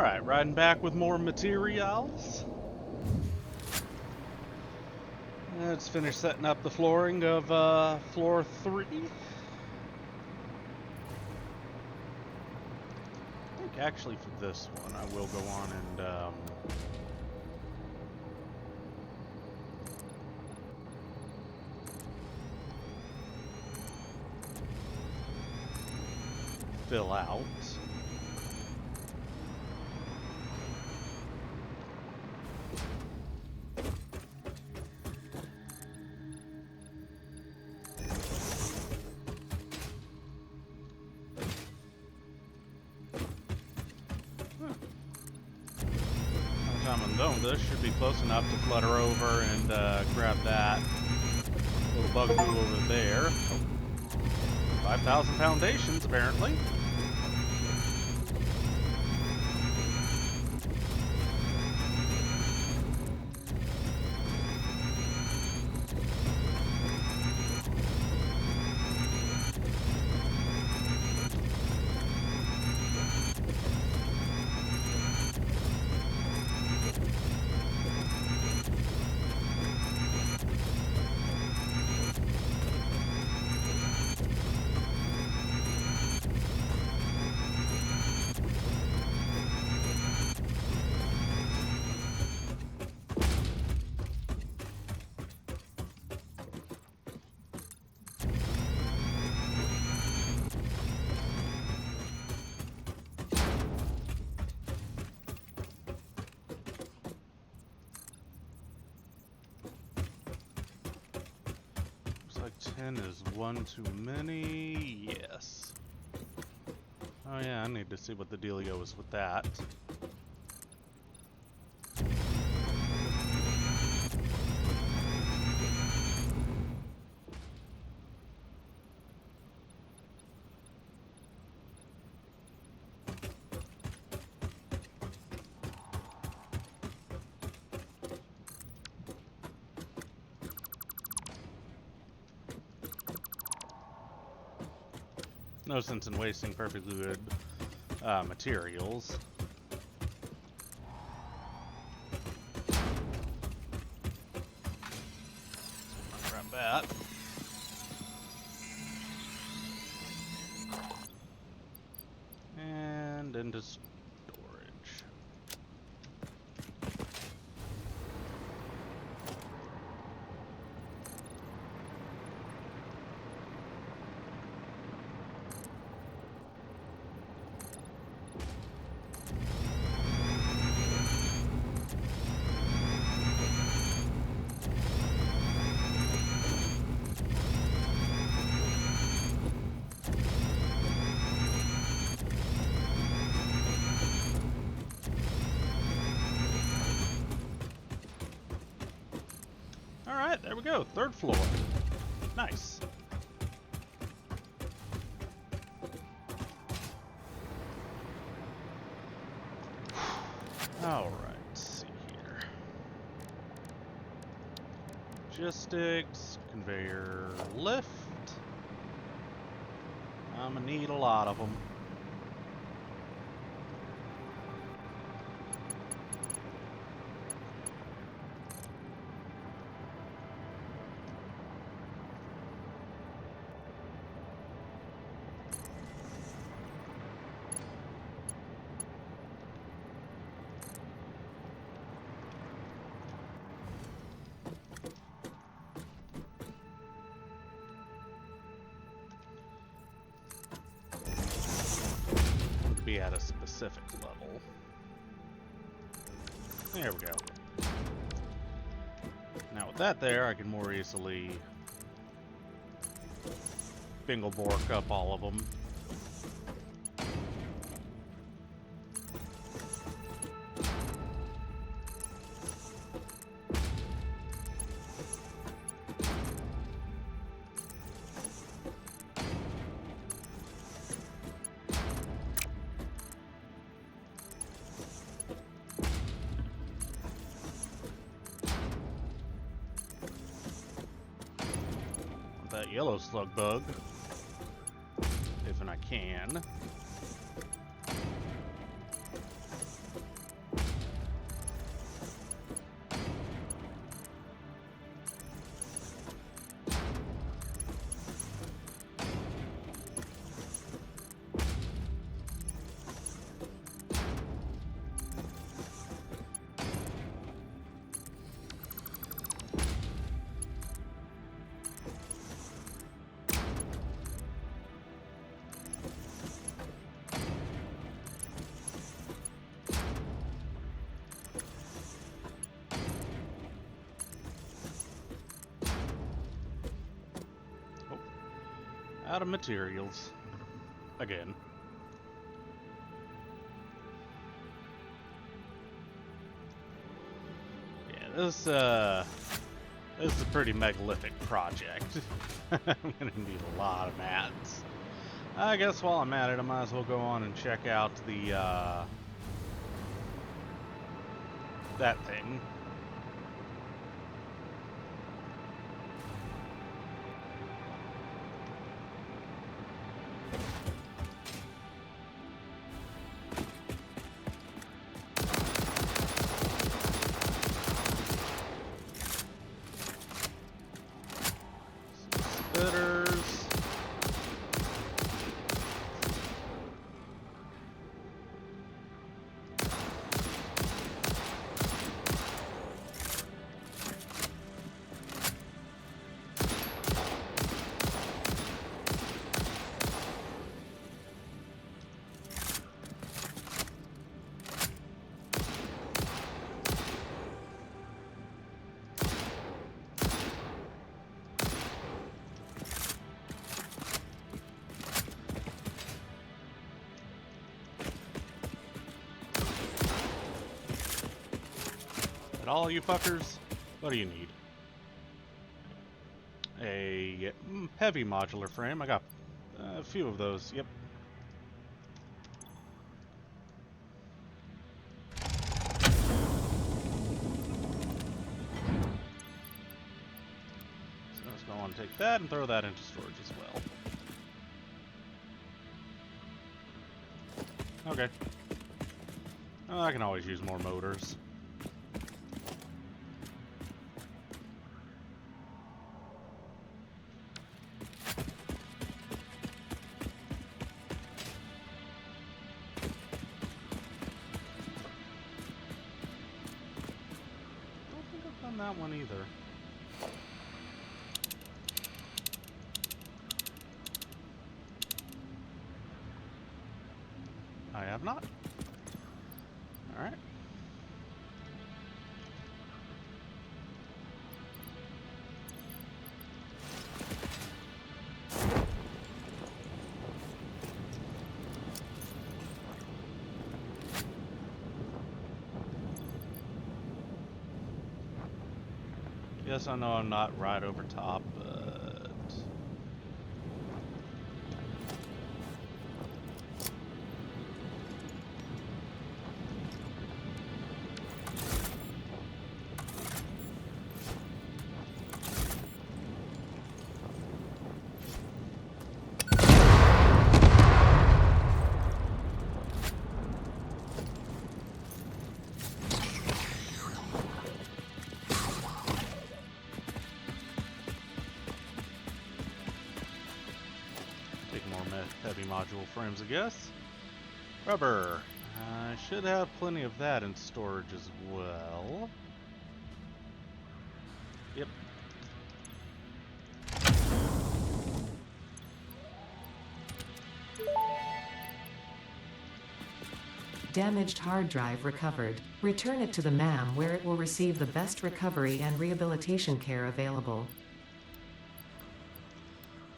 Alright, riding back with more materials. Let's finish setting up the flooring of floor 3. I think actually for this one I will go on and fill out. This should be close enough to flutter over and grab that little bugaboo over there. Oh, 5,000 foundations, apparently. Like 10 is one too many. Yes. Oh yeah, I need to see what the dealio is with that. No sense in wasting perfectly good materials. Grab that. And into storage. Alright, there we go. Third floor. Nice. Alright, let's see here. Logistics, conveyor lift. I'm gonna need a lot of them. Be at a specific level. There we go. Now with that there, I can more easily bingle bork up all of them. That yellow slug bug, if and I can. Out of materials. Again. Yeah, this is a pretty megalithic project. I'm gonna need a lot of mats. I guess while I'm at it, I might as well go on and check out the, that thing. Spitters. All you fuckers, what do you need? A heavy modular frame. I got a few of those. Yep. So let's go on and take that and throw that into storage as well. Okay. Oh, I can always use more motors. That one either. I have not. All right. Yes, I know I'm not right over top, but... heavy module frames, I guess. Rubber. I should have plenty of that in storage as well. Yep. Damaged hard drive recovered. Return it to the MAM where it will receive the best recovery and rehabilitation care available.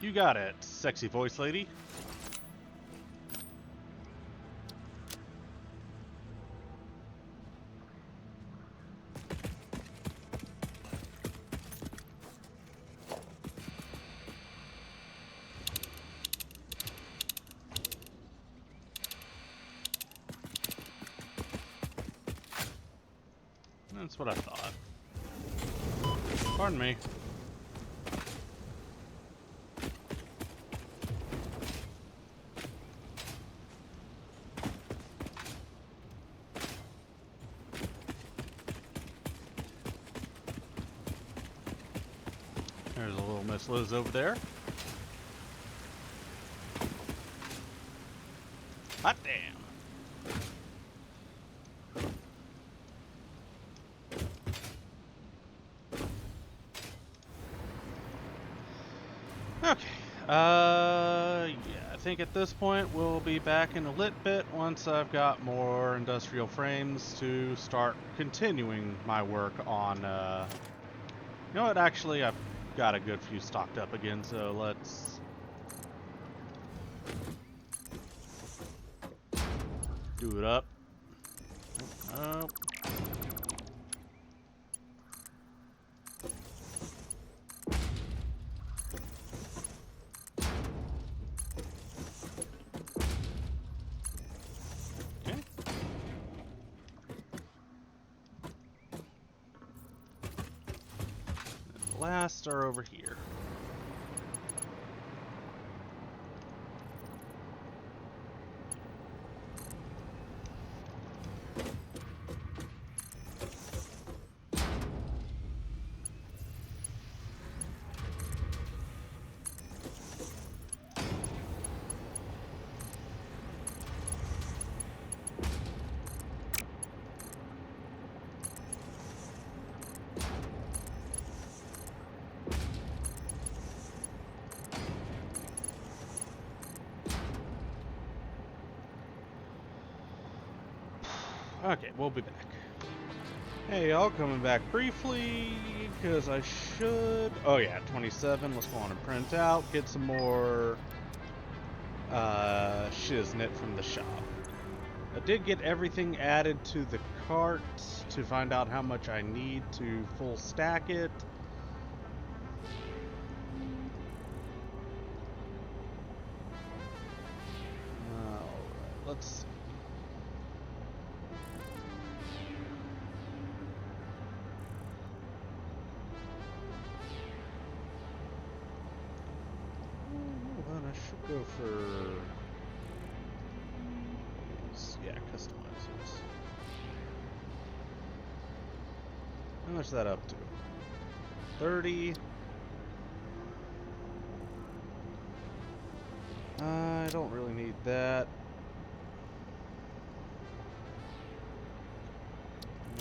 You got it, sexy voice lady. That's what I thought. Pardon me. There's a little Miss Liz over there. Hot damn. Okay. Yeah, I think at this point we'll be back in a lit bit once I've got more industrial frames to start continuing my work on, you know what, actually I've got a good few stocked up again, so let's Do it up. Oh. Okay. And the last are over here. Okay, we'll be back. Hey y'all, coming back briefly, because I should... Oh yeah, 27, let's go on and print out, get some more shiznit from the shop. I did get everything added to the cart to find out how much I need to full stack it. Alright, let's see. Then I should go for... Yeah, customizers. How much is that up to? 30. I don't really need that.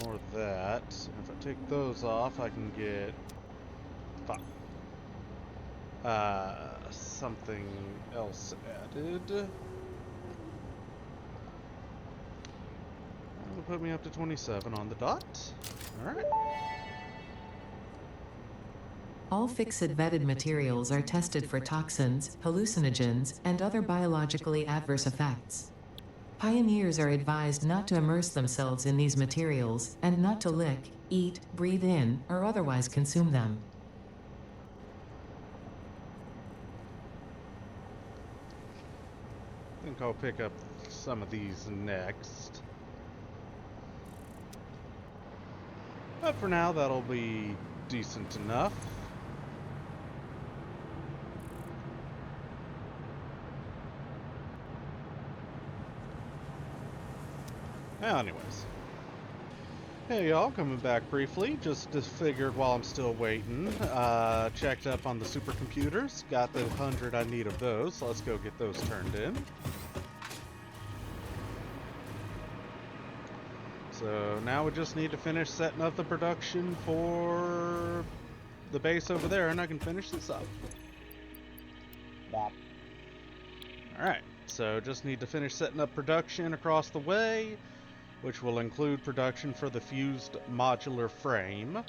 Nor that. If I take those off, I can get... Fuck. Something else added. That'll put me up to 27 on the dot. Alright. All fixed vetted materials are tested for toxins, hallucinogens, and other biologically adverse effects. Pioneers are advised not to immerse themselves in these materials, and not to lick, eat, breathe in, or otherwise consume them. I think I'll pick up some of these next. But for now, that'll be decent enough. Well, anyways. Hey y'all, coming back briefly, just figured while I'm still waiting, checked up on the supercomputers, got the 100 I need of those, so let's go get those turned in. So now we just need to finish setting up the production for the base over there, and I can finish this up. Alright, so just need to finish setting up production across the way, which will include production for the fused modular frame.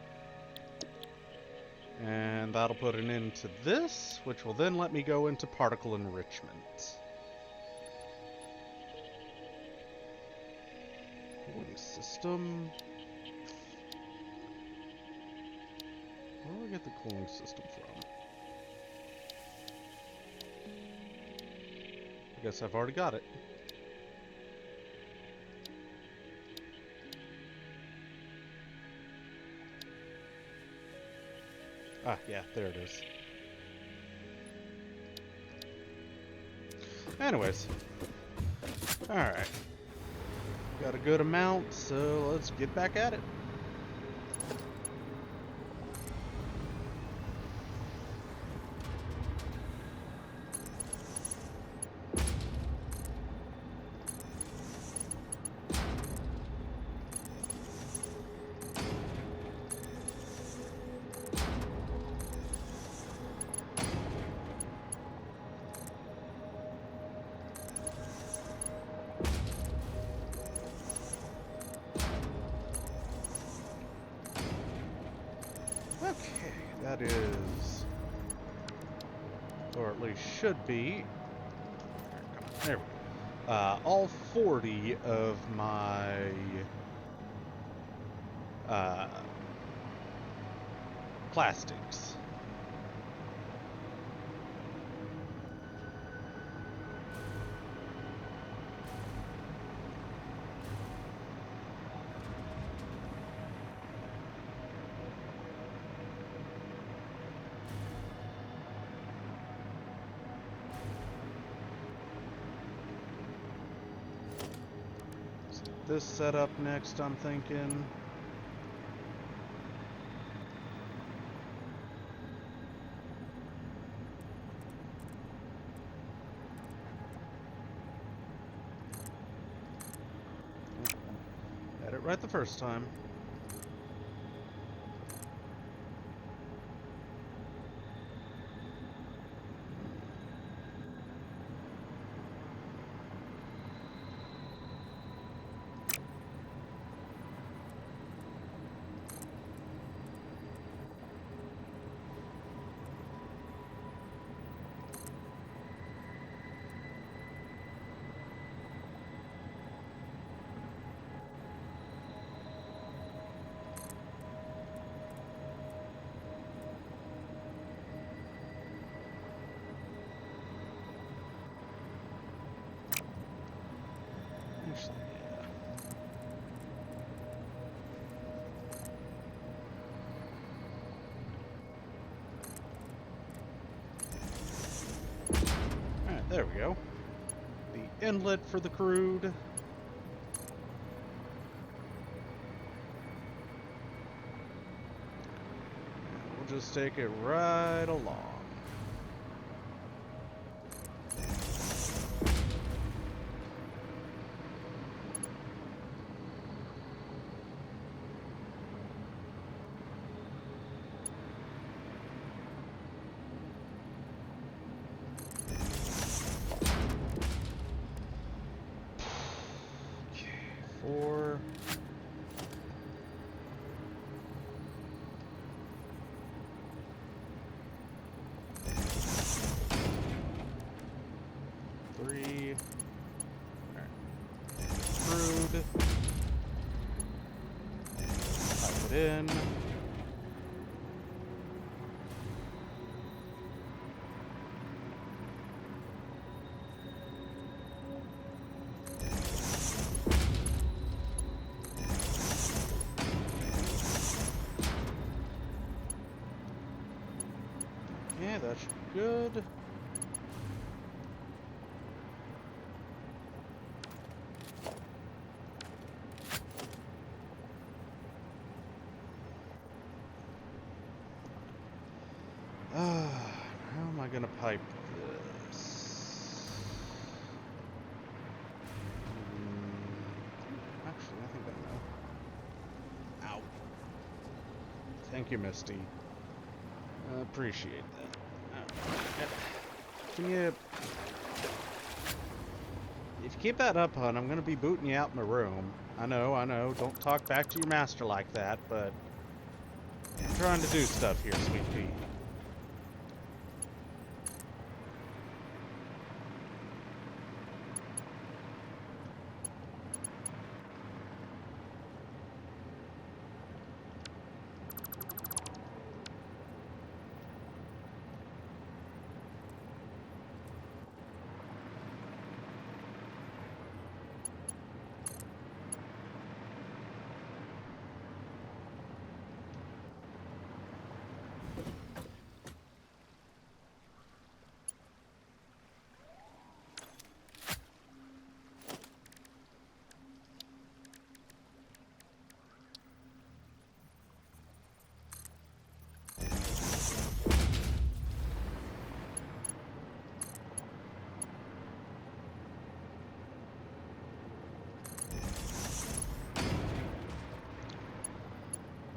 And that'll put an end to this, which will then let me go into particle enrichment. Cooling system. Where do I get the cooling system from? I guess I've already got it. Ah, yeah, there it is. Anyways. Alright. Got a good amount, so let's get back at it. Okay, that is, or at least should be. There we go. all 40 of my uh, plastics. This setup next, I'm thinking. Had it right the first time. Actually, yeah. Alright, there we go. The inlet for the crude. We'll just take it right along. Okay, 4. Three. Crude. Pipe it in. Yeah, that should be good. How am I gonna pipe this? Actually, I think I know. Ow. Thank you, Misty. Appreciate that. Can you... If you keep that up, hon, I'm gonna be booting you out my room. I know. Don't talk back to your master like that, but... I'm trying to do stuff here, sweet pea.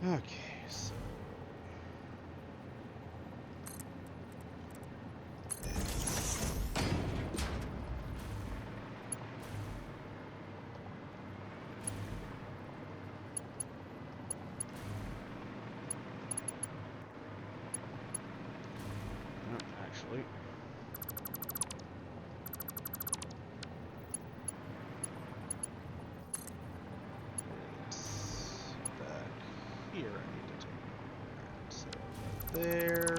Okay, so... No, actually... there.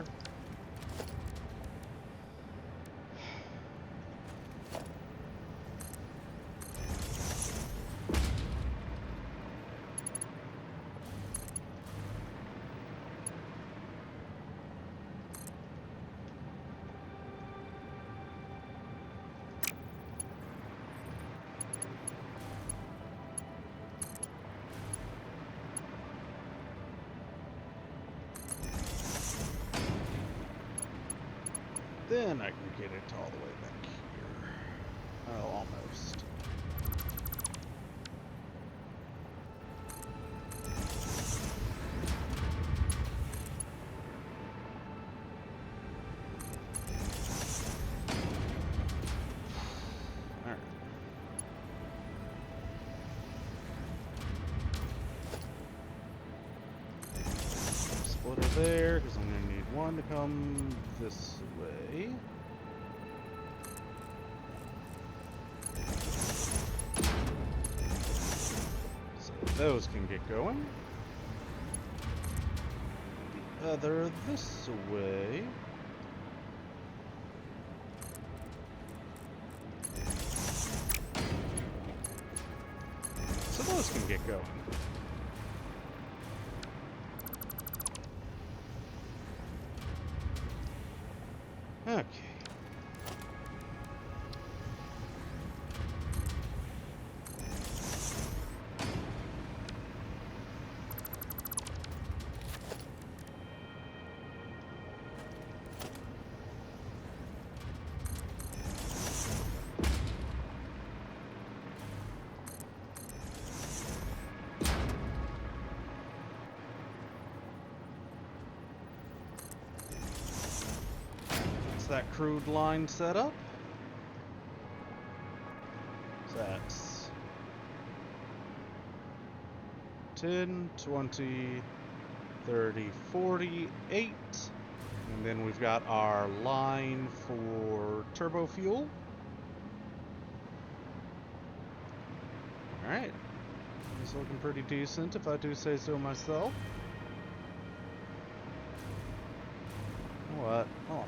Then I can get it all the way back here. Oh, almost. Alright. Splitter there, because I'm going to need one to come this way. So those can get going. The other this way. So those can get going. Okay. That crude line set up. So that's 10, 20, 30, 48. And then we've got our line for turbo fuel. Alright. It's looking pretty decent if I do say so myself. What? Oh.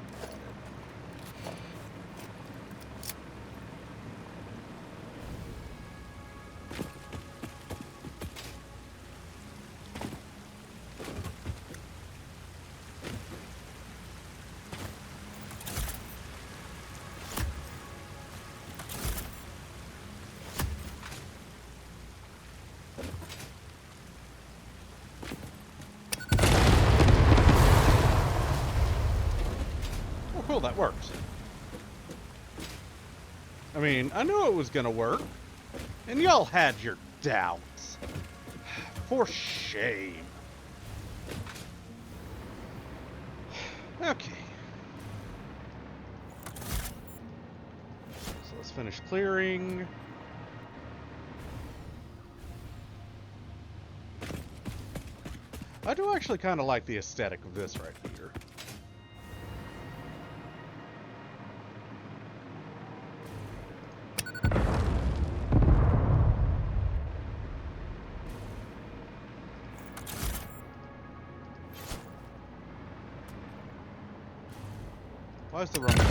Cool, that worked. I mean, I knew it was gonna work, and y'all had your doubts. For shame. Okay. So let's finish clearing. I do actually kind of like the aesthetic of this right here. Why is the wrong one?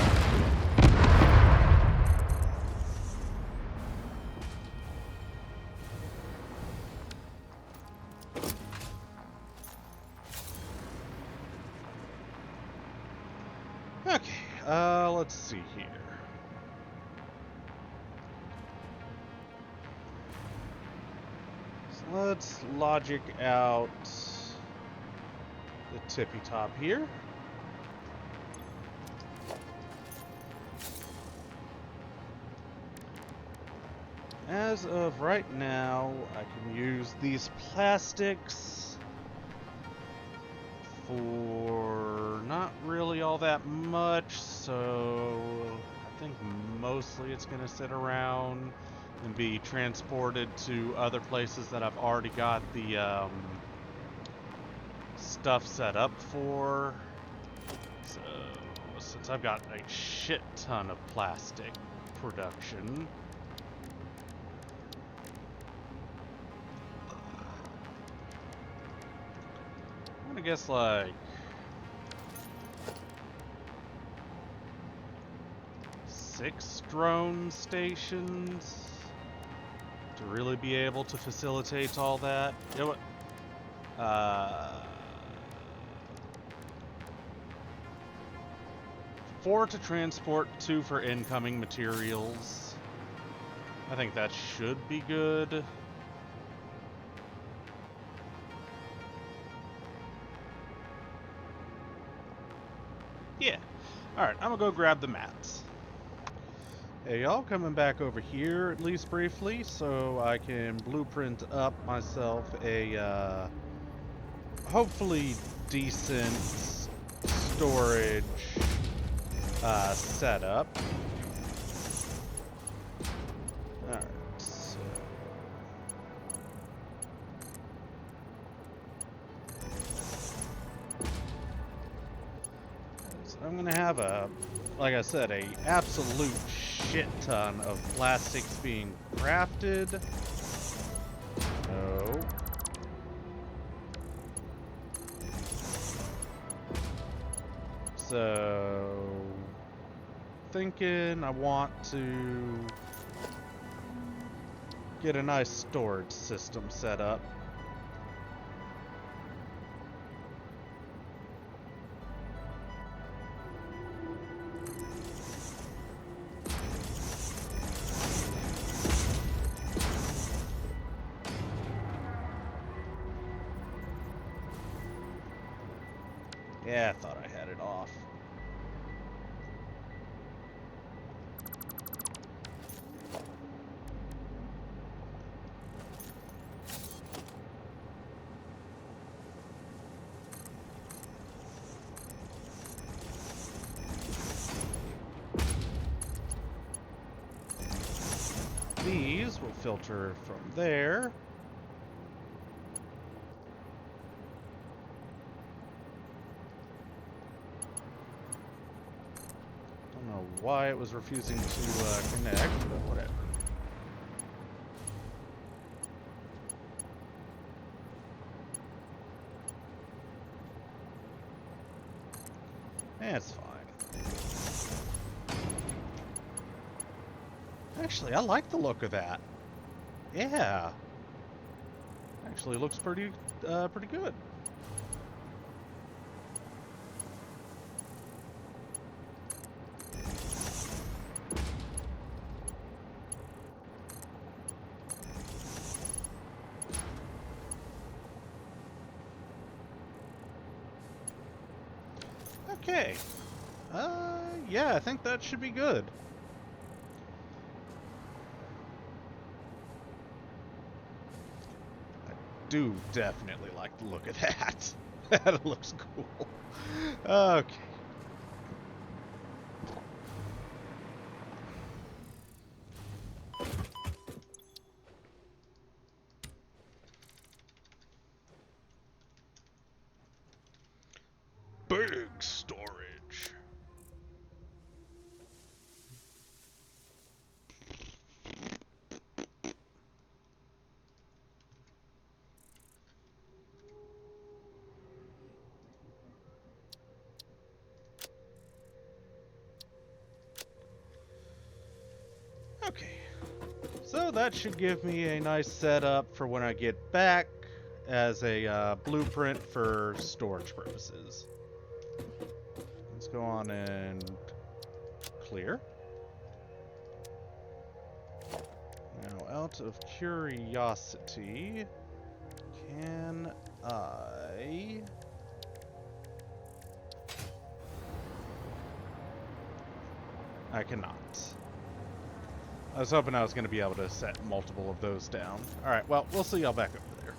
Okay, let's see here. So let's logic out the tippy top here. As of right now, I can use these plastics for not really all that much, so I think mostly it's going to sit around and be transported to other places that I've already got the stuff set up for. So, since I've got a shit ton of plastic production, I guess like 6 drone stations to really be able to facilitate all that. You know what? 4 to transport, 2 for incoming materials. I think that should be good. Yeah. Alright, I'm gonna go grab the mats. Hey y'all, coming back over here at least briefly so I can blueprint up myself a hopefully decent storage setup. Alright, so I'm gonna have like I said, a absolute shit ton of plastics being crafted. No. So, thinking I want to get a nice storage system set up. Yeah, I thought I had it off. These will filter from there. Don't know why it was refusing to connect, but whatever. It's fine. Actually, I like the look of that. Yeah. Actually looks pretty good. Okay. Yeah, I think that should be good. I do definitely like the look of that. That looks cool. Okay. Big storage. Okay. So that should give me a nice setup for when I get back as a blueprint for storage purposes. Let's go on and clear. Now, out of curiosity, can I... I cannot. I was hoping I was going to be able to set multiple of those down. Alright, well, we'll see y'all back over there.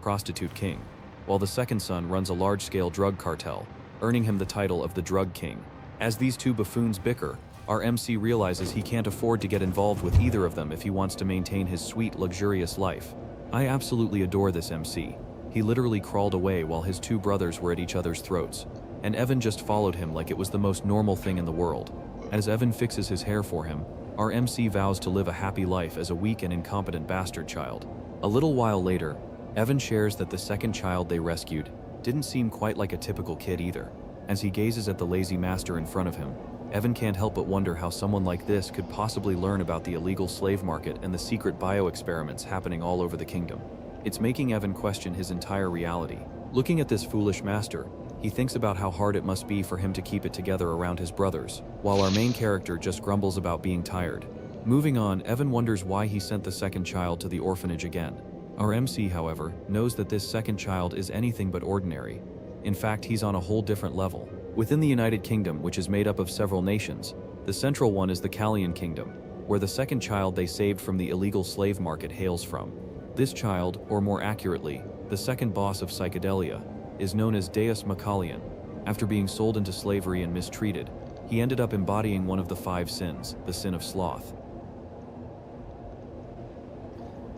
Prostitute King, while the second son runs a large-scale drug cartel, earning him the title of the Drug King. As these two buffoons bicker, our MC realizes he can't afford to get involved with either of them if he wants to maintain his sweet, luxurious life. I absolutely adore this MC. He literally crawled away while his two brothers were at each other's throats, and Evan just followed him like it was the most normal thing in the world. As Evan fixes his hair for him, our MC vows to live a happy life as a weak and incompetent bastard child. A little while later, Evan shares that the second child they rescued didn't seem quite like a typical kid either. As he gazes at the lazy master in front of him, Evan can't help but wonder how someone like this could possibly learn about the illegal slave market and the secret bioexperiments happening all over the kingdom. It's making Evan question his entire reality. Looking at this foolish master, he thinks about how hard it must be for him to keep it together around his brothers, while our main character just grumbles about being tired. Moving on, Evan wonders why he sent the second child to the orphanage again. Our MC, however, knows that this second child is anything but ordinary. In fact, he's on a whole different level. Within the United Kingdom, which is made up of several nations, the central one is the Callian Kingdom, where the second child they saved from the illegal slave market hails from. This child, or more accurately, the second boss of psychedelia, is known as Deus Macalian. After being sold into slavery and mistreated, he ended up embodying one of the 5 sins, the sin of sloth.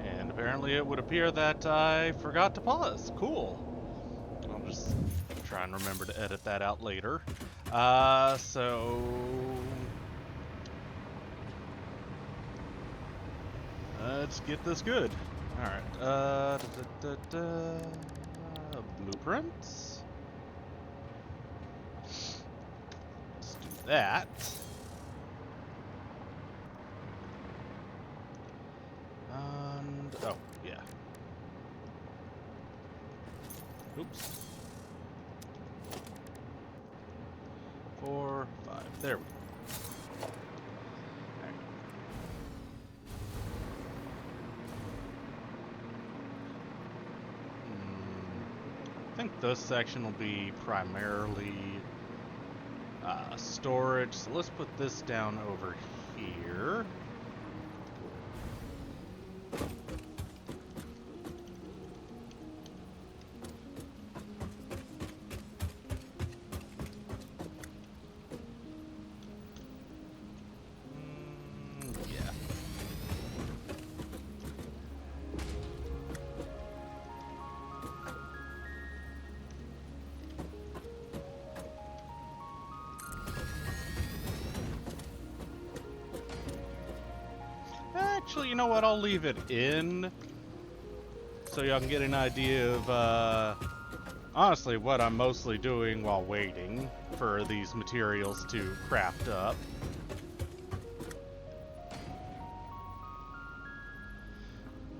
And apparently it would appear that I forgot to pause. Cool. I'll just try and remember to edit that out later. So... let's get this good. Alright, blueprints. Let's do that. And, oh, yeah. Oops. 4, 5, there we go. I think this section will be primarily storage, so let's put this down over here. Yeah. Actually, you know what? I'll leave it in so y'all can get an idea of, honestly, what I'm mostly doing while waiting for these materials to craft up.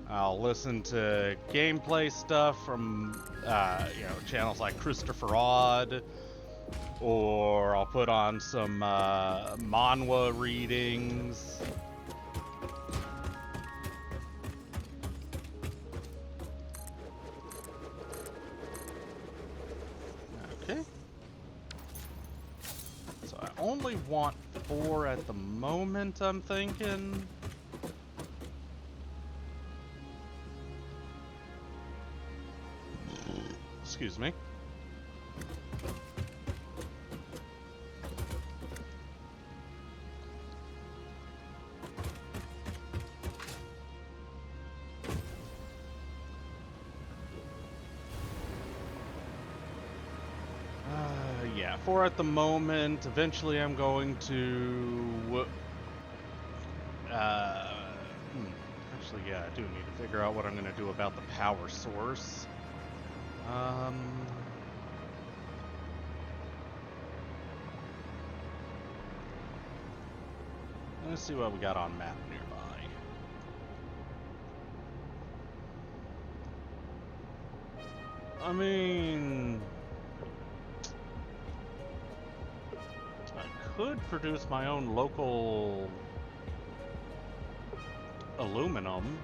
I'll listen to gameplay stuff from, channels like Christopher Odd, or I'll put on some manhwa readings. Okay. So I only want 4 at the moment, I'm thinking. Excuse me. Yeah, 4 at the moment. Eventually I'm going to... actually, yeah, I do need to figure out what I'm going to do about the power source. Let's see what we got on map nearby. I mean... I could produce my own local aluminum.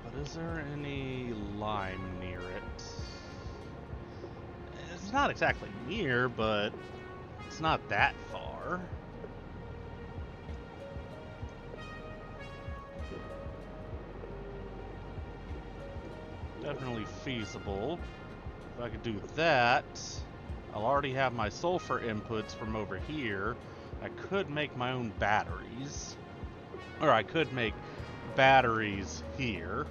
But is there any lime near it? It's not exactly near, but it's not that far. Definitely feasible. If I could do that, I'll already have my sulfur inputs from over here. I could make my own batteries. Or I could make batteries here.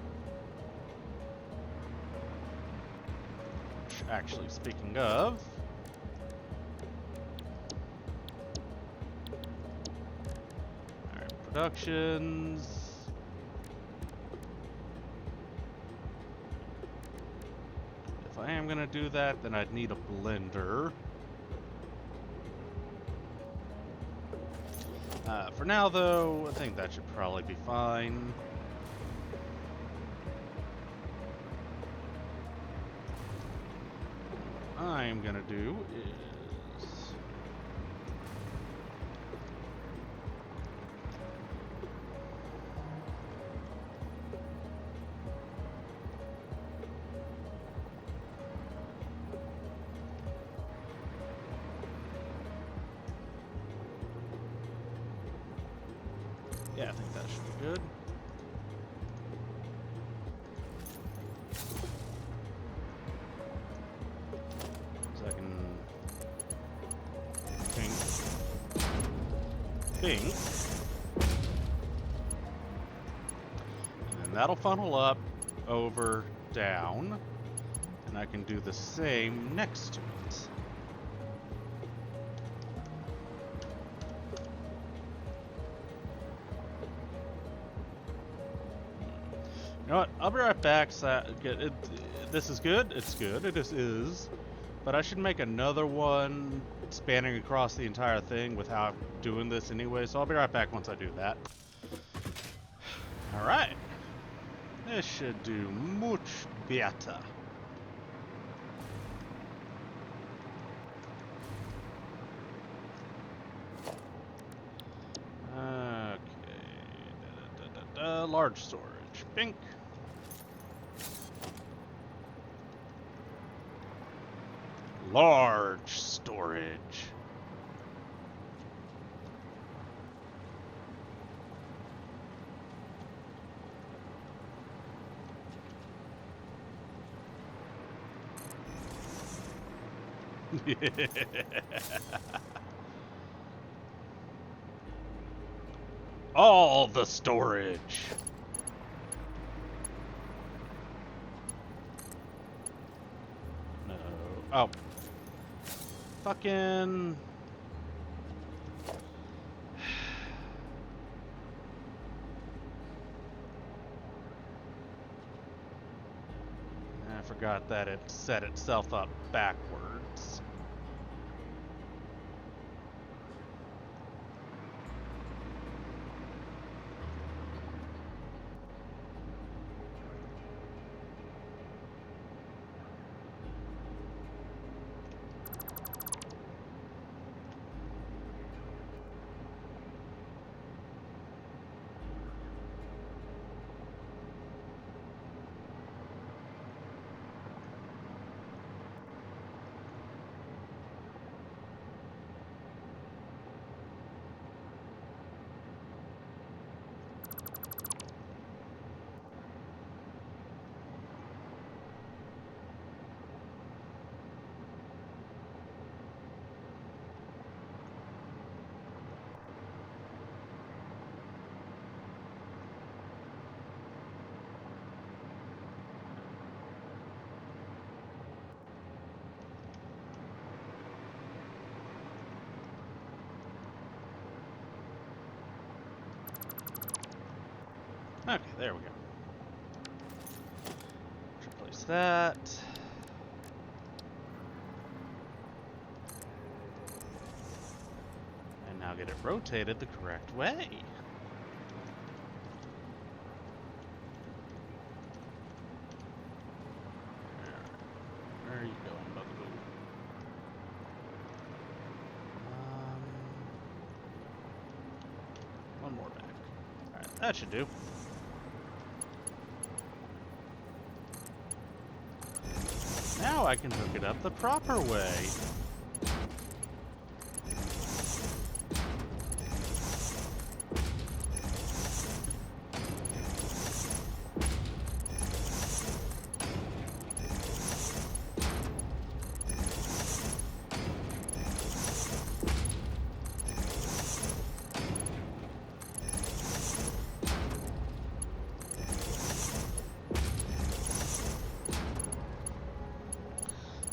Actually, speaking of, alright, productions. If I am gonna do that, then I'd need a blender. For now, though, I think that should probably be fine. What I'm gonna do is... Yeah, I think that should be good. So I can pink, and then that'll funnel up, over, down, and I can do the same next to it. You know what? I'll be right back. This is good. It's good. It is. But I should make another one spanning across the entire thing with how I'm doing this anyway. So I'll be right back once I do that. All right. This should do much better. Okay. Large storage. Pink. Large storage. All the storage. No. Oh. Fucking. I forgot that it set itself up backwards. Okay, there we go. Replace that. And now get it rotated the correct way. Where are you going, bugaboo? One more back. Alright, that should do. Now I can hook it up the proper way.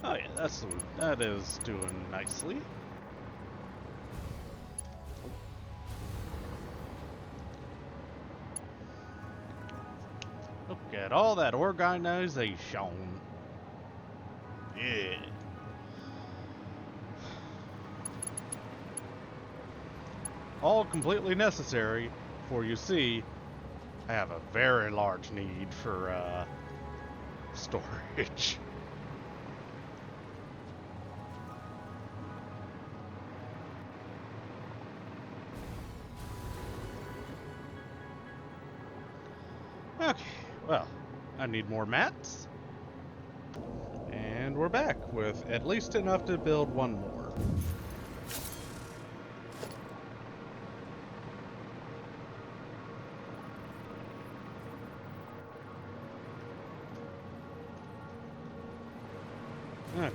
Oh yeah, that is doing nicely. Look at all that organization. Yeah. All completely necessary, for you see, I have a very large need for storage. Okay, well, I need more mats. And we're back with at least enough to build one more. Okay.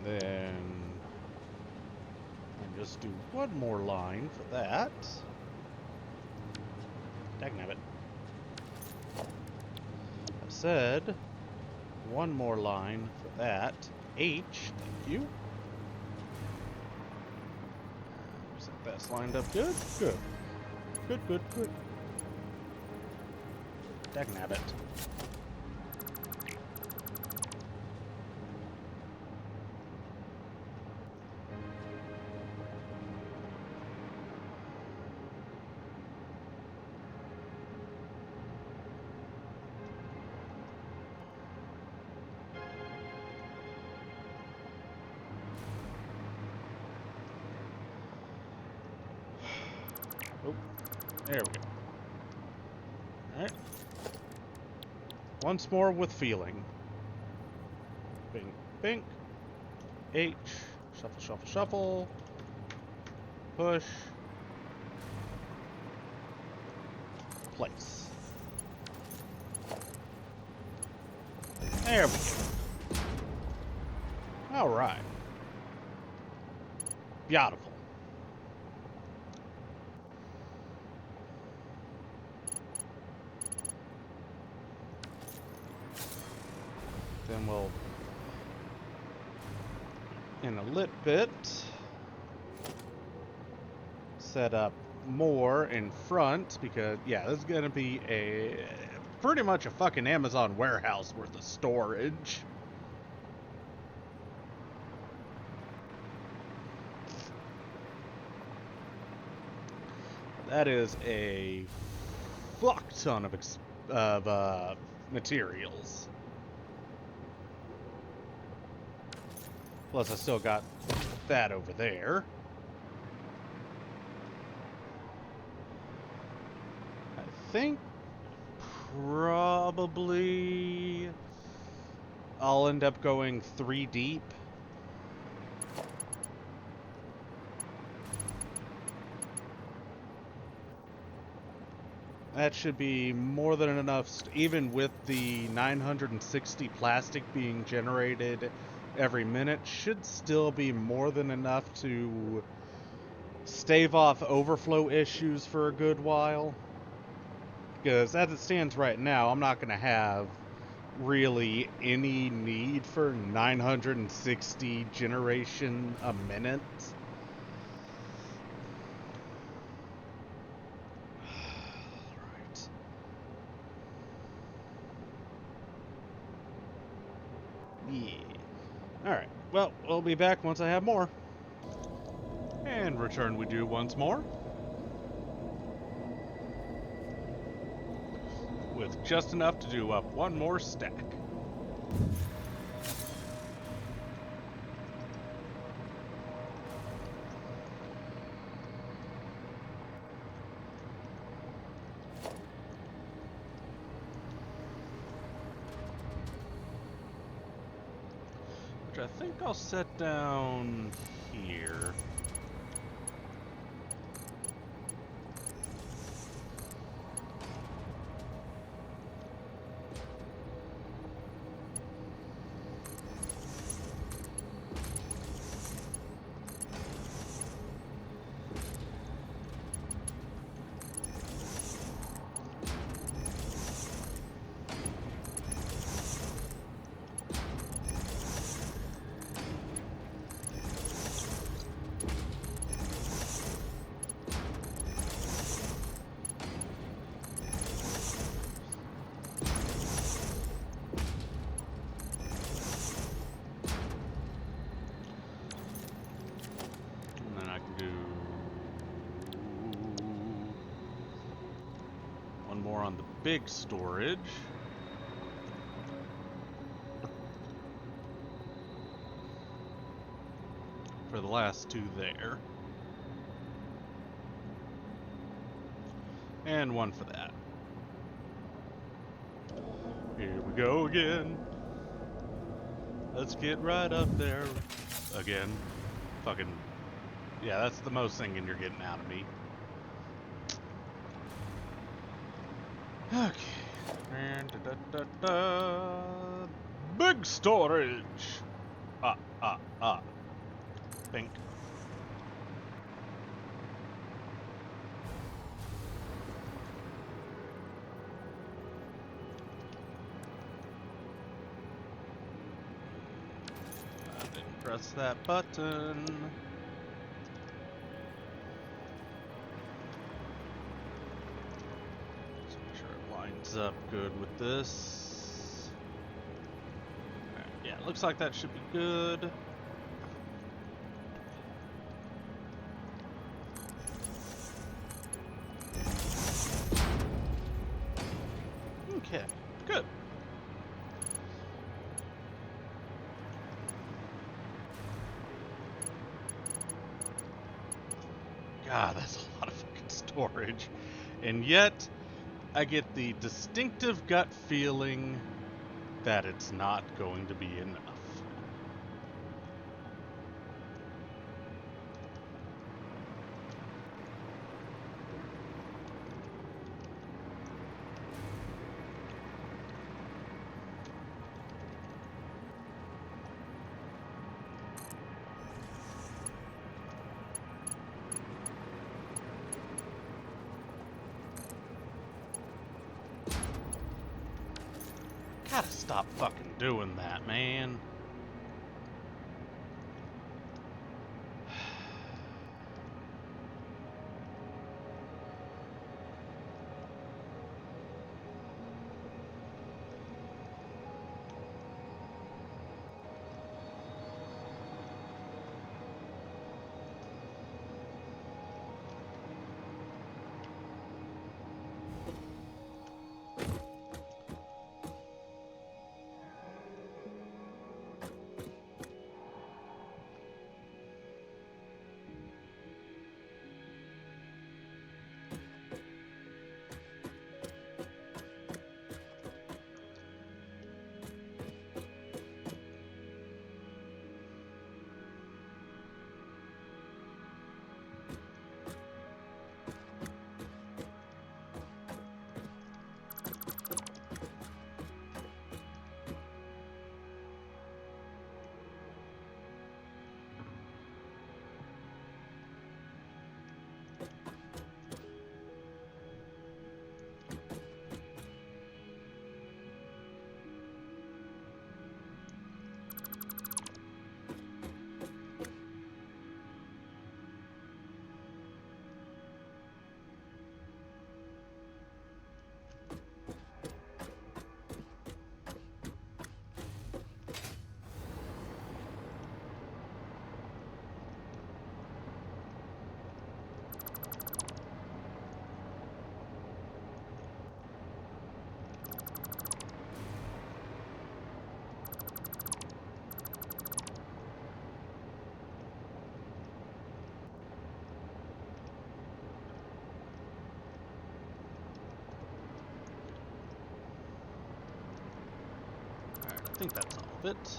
Then I just do one more line for that. Dagnabbit. I said one more line for that. H, thank you. Is that's lined up good? Good. Good, good, good. Dagnabbit. Oh, there we go. Alright. Once more with feeling. Bink, bink. H. Shuffle, shuffle, shuffle. Push. Place. There we go. Alright. Beautiful. Then we'll, in a lit bit, set up more in front because, yeah, this is going to be a pretty much a fucking Amazon warehouse worth of storage. That is a fuck ton of materials. Plus, I still got that over there. I think probably I'll end up going 3 deep. That should be more than enough, even with the 960 plastic being generated every minute, should still be more than enough to stave off overflow issues for a good while. Because as it stands right now, I'm not going to have really any need for 960 generation a minute. Yeah. Alright, well, we'll be back once I have more. And return we do once more. With just enough to do up one more stack. I think I'll set down here. And then I can do one more on the big storage. For the last two there. And one for that. Here we go again. Let's get right up there again. Fucking, yeah, that's the most singing you're getting out of me. Okay. And big storage. Pink. I didn't press that button. Just make sure it lines up good with this. Alright, yeah, looks like that should be good. Okay, good. God, that's a lot of fucking storage. And yet, I get the distinctive gut feeling that it's not going to be enough. Gotta stop fucking doing that, man. I think that's all of it.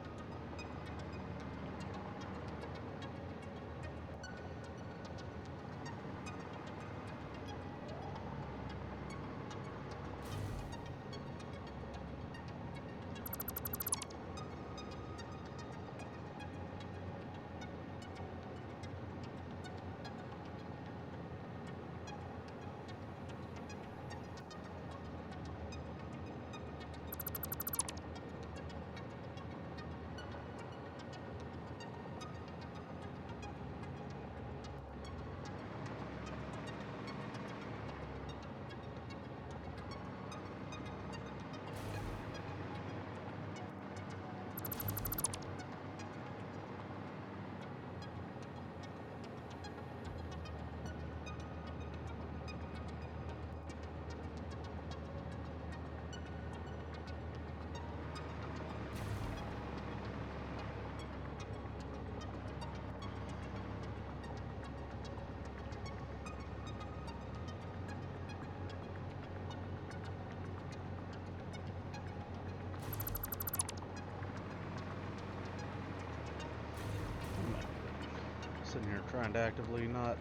sitting here trying to actively not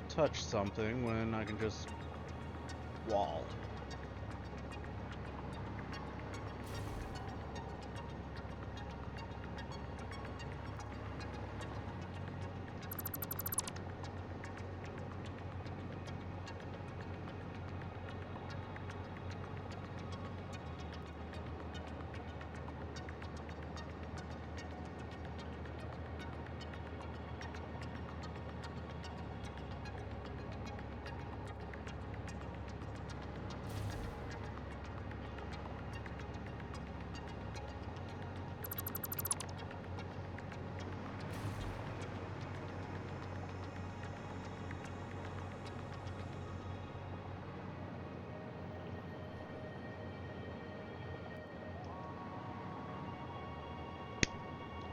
touch something when I can just wall.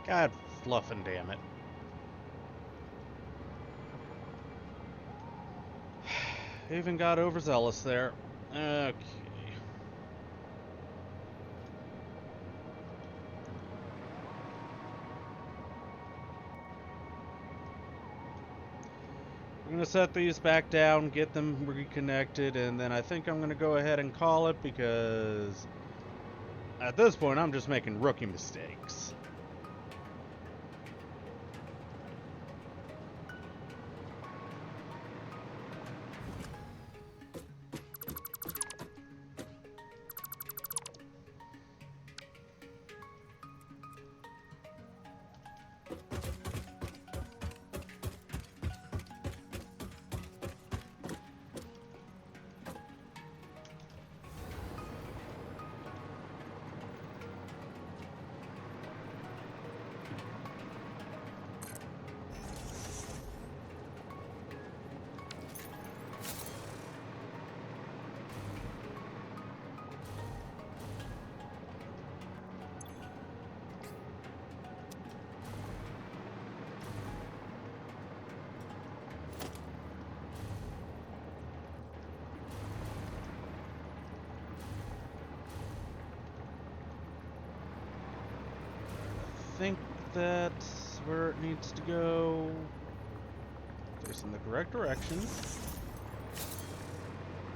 God fluffin' damn it. Even got overzealous there. Okay. I'm going to set these back down, get them reconnected, and then I think I'm going to go ahead and call it because at this point I'm just making rookie mistakes. I think that's where it needs to go. There's in the correct direction.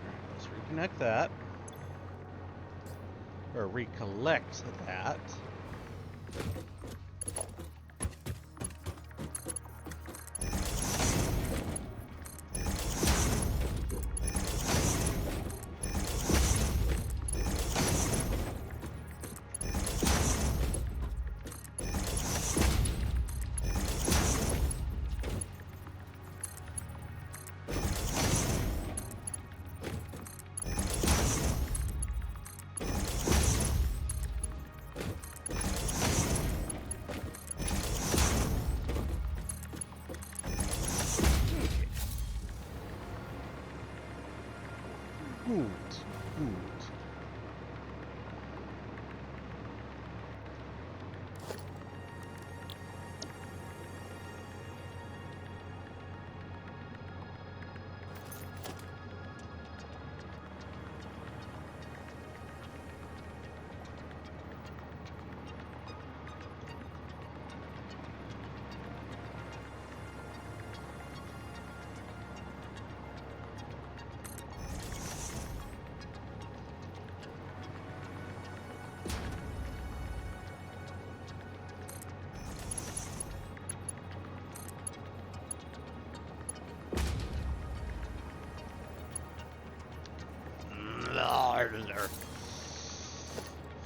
Alright, let's reconnect that. Or recollect that. Good. Good.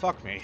Fuck me.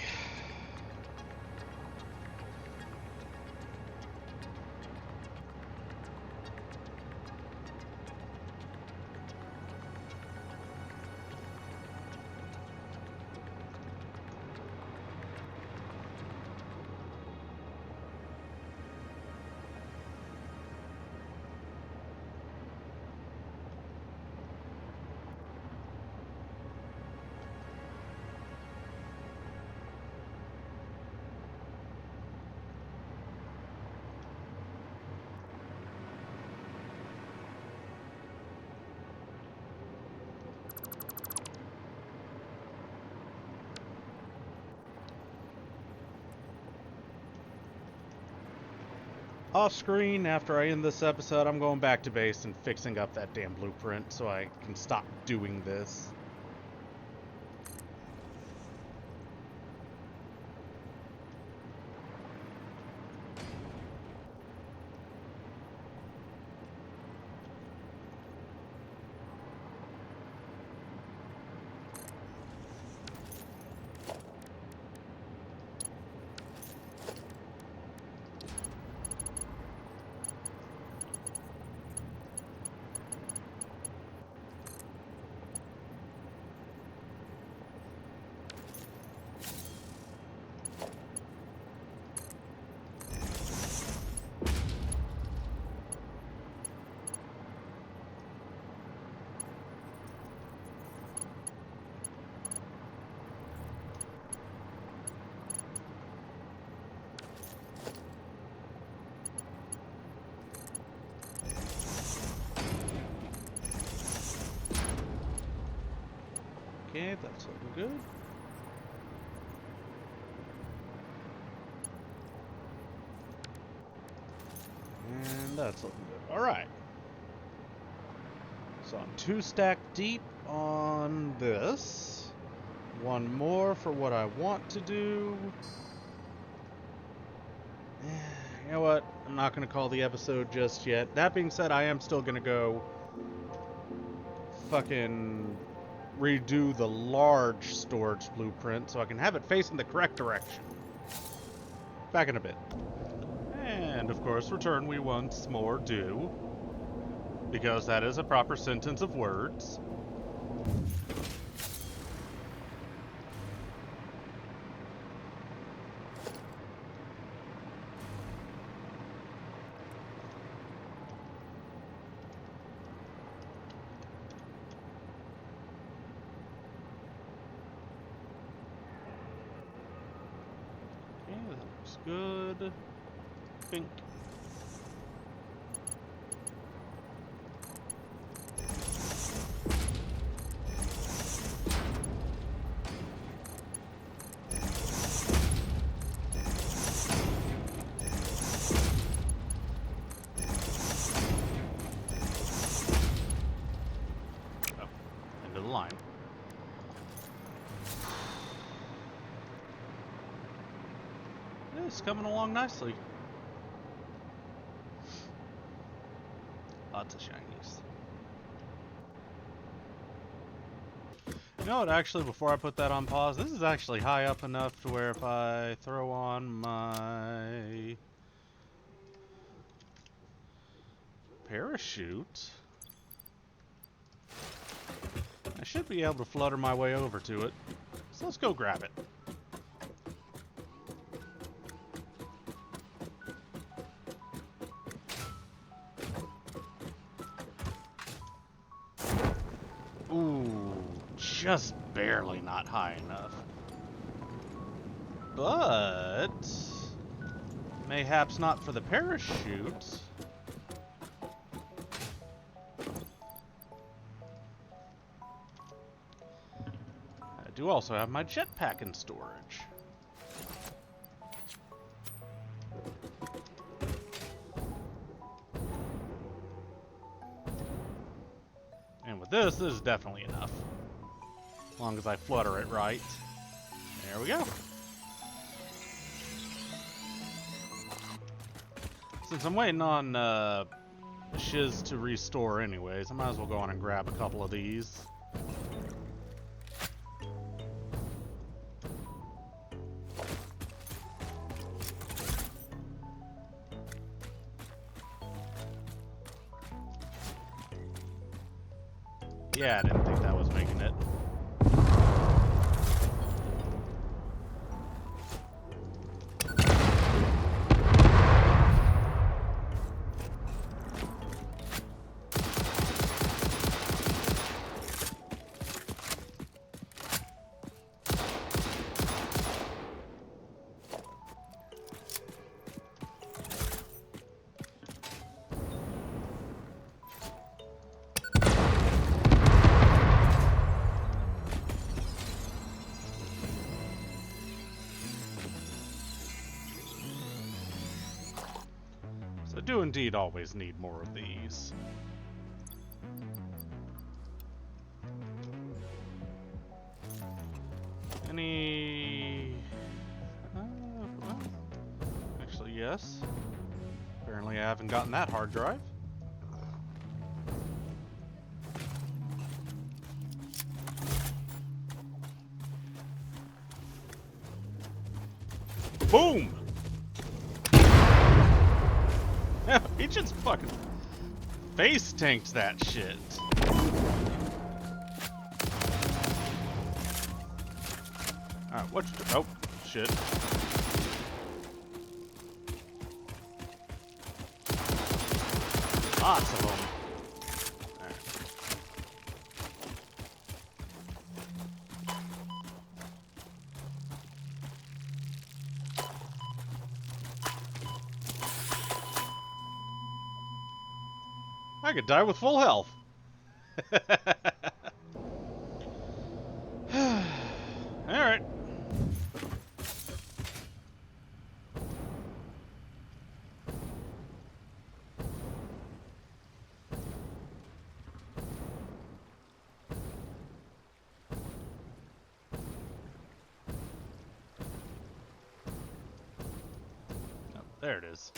Off screen, after I end this episode, I'm going back to base and fixing up that damn blueprint so I can stop doing this. Okay, that's looking good. And that's looking good. Alright. So I'm 2 stacked deep on this. 1 more for what I want to do. You know what? I'm not going to call the episode just yet. That being said, I am still going to go fucking redo the large storage blueprint so I can have it facing the correct direction. Back in a bit. And of course, return we once more do, because that is a proper sentence of words. Good. Pink. Oh, end of the line. It's coming along nicely. Lots of shinies. You know what, actually, before I put that on pause, this is actually high up enough to where if I throw on my parachute, I should be able to flutter my way over to it. So let's go grab it. Ooh, just barely not high enough. But mayhaps not for the parachute. I do also have my jetpack in storage. And with this is definitely enough. As long as I flutter it right. There we go. Since I'm waiting on Shiz to restore anyways, I might as well go on and grab a couple of these. Yeah, I didn't think that was making it. but do indeed always need more of these. Any... well, actually, yes. Apparently I haven't gotten that hard drive. Boom! He just fucking face tanked that shit. Alright, what you do? Oh, shit. Lots of them. Alright. I could die with full health. Alright. There it is.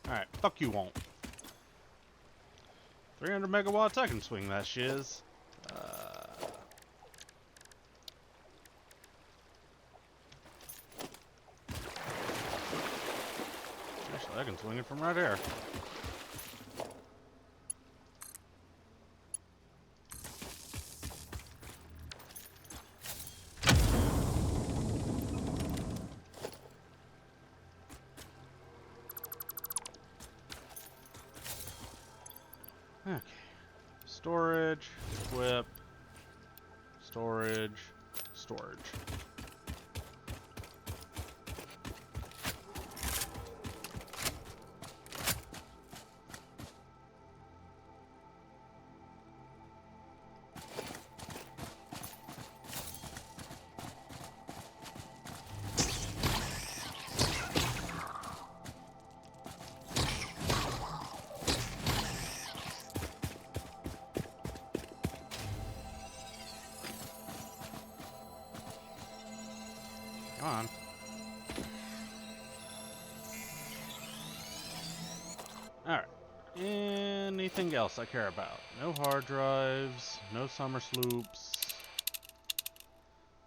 Alright, fuck you won't. 300 megawatts, I can swing that shiz. Actually, I can swing it from right here. Okay. Storage, equip, storage, storage. Come on. Alright. Anything else I care about? No hard drives, no summer sloops.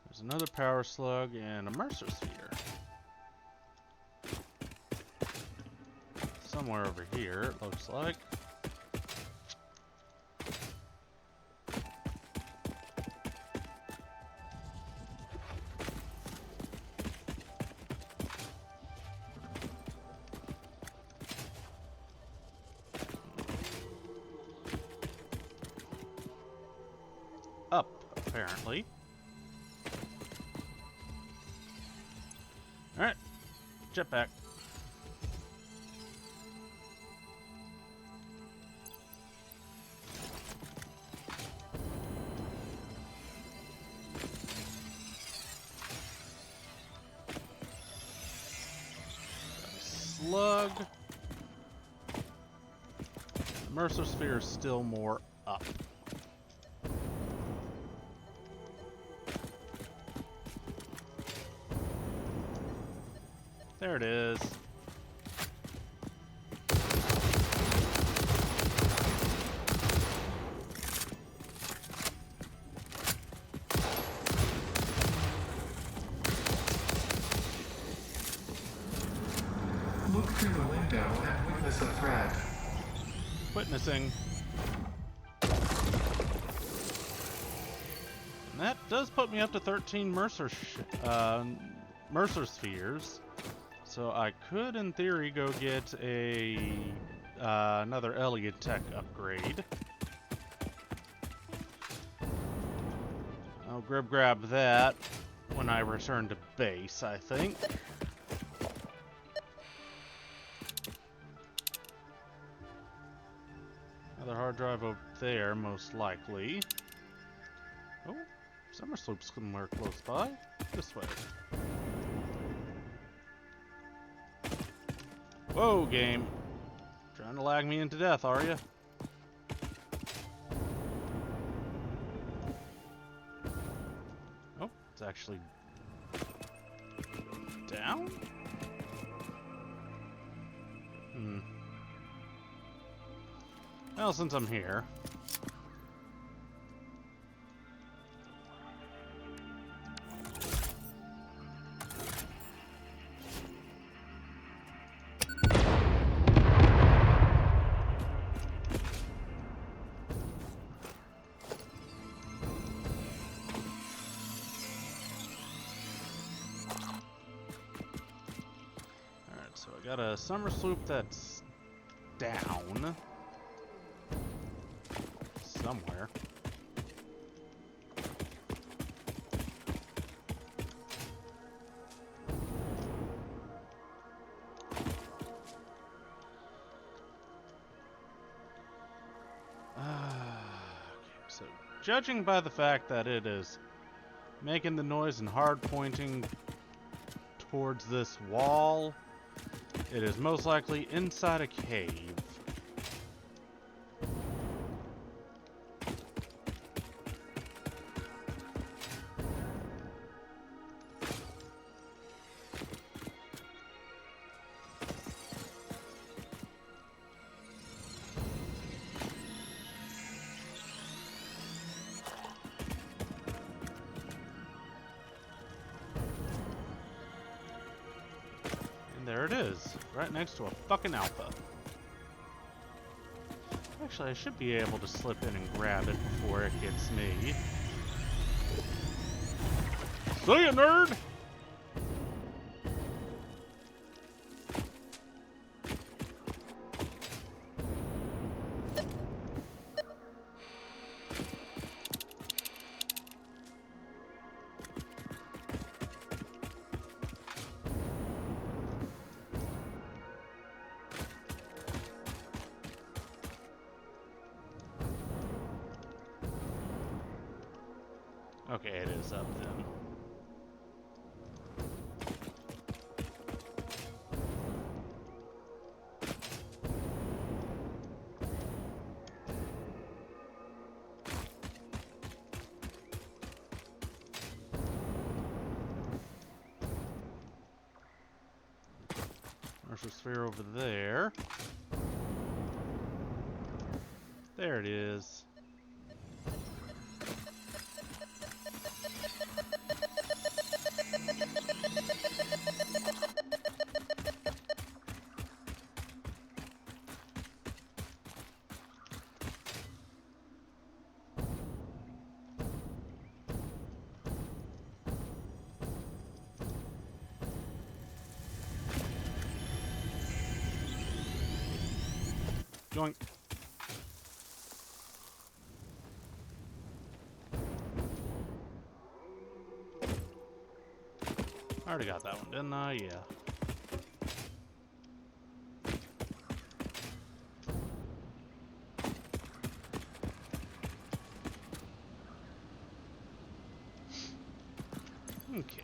There's another power slug and a Mercer sphere. Somewhere over here, it looks like. Up, apparently. Alright, jetpack. Slug. The Mercer sphere is still more up. There it is. Look through the window and witness a threat. Witnessing. And that does put me up to 13 Mercer spheres. So I could, in theory, go get a another Elliot Tech upgrade. I'll grab that when I return to base, I think. Another hard drive over there, most likely. Oh, summer sloop's somewhere close by. This way. Whoa, game. Trying to lag me into death, are you? Oh, it's actually down? Well, since I'm here. So I got a summer sloop that's down somewhere. So judging by the fact that it is making the noise and hard pointing towards this wall, it is most likely inside a cave. There it is, right next to a fucking alpha. Actually, I should be able to slip in and grab it before it gets me. See ya, nerd! Okay, it is up then. There's a sphere over there. There it is. Joink. I already got that one, didn't I? Yeah. Okay.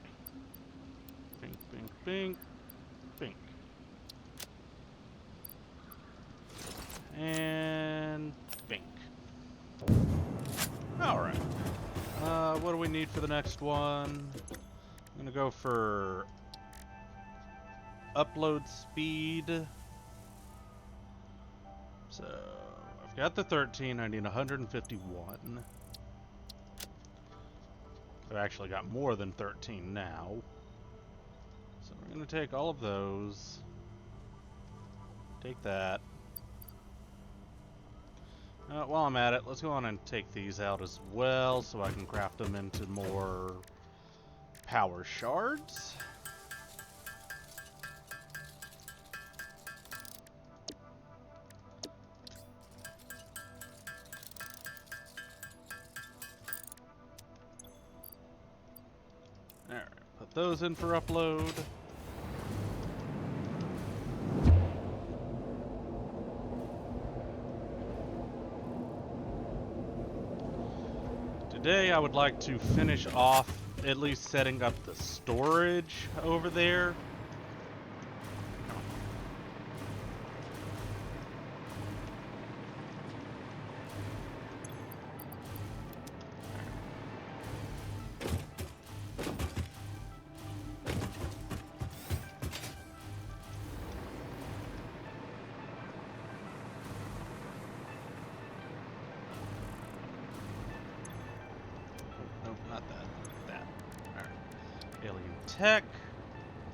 Bink, bink, bink, bink. And bink. Alright. What do we need for the next one? I'm gonna go for upload speed. So I've got the 13, I need 151. I've actually got more than 13 now. So we're gonna take all of those. Take that. While I'm at it, let's go on and take these out as well so I can craft them into more power shards. Alright, put those in for upload. Today I would like to finish off at least setting up the storage over there. tech,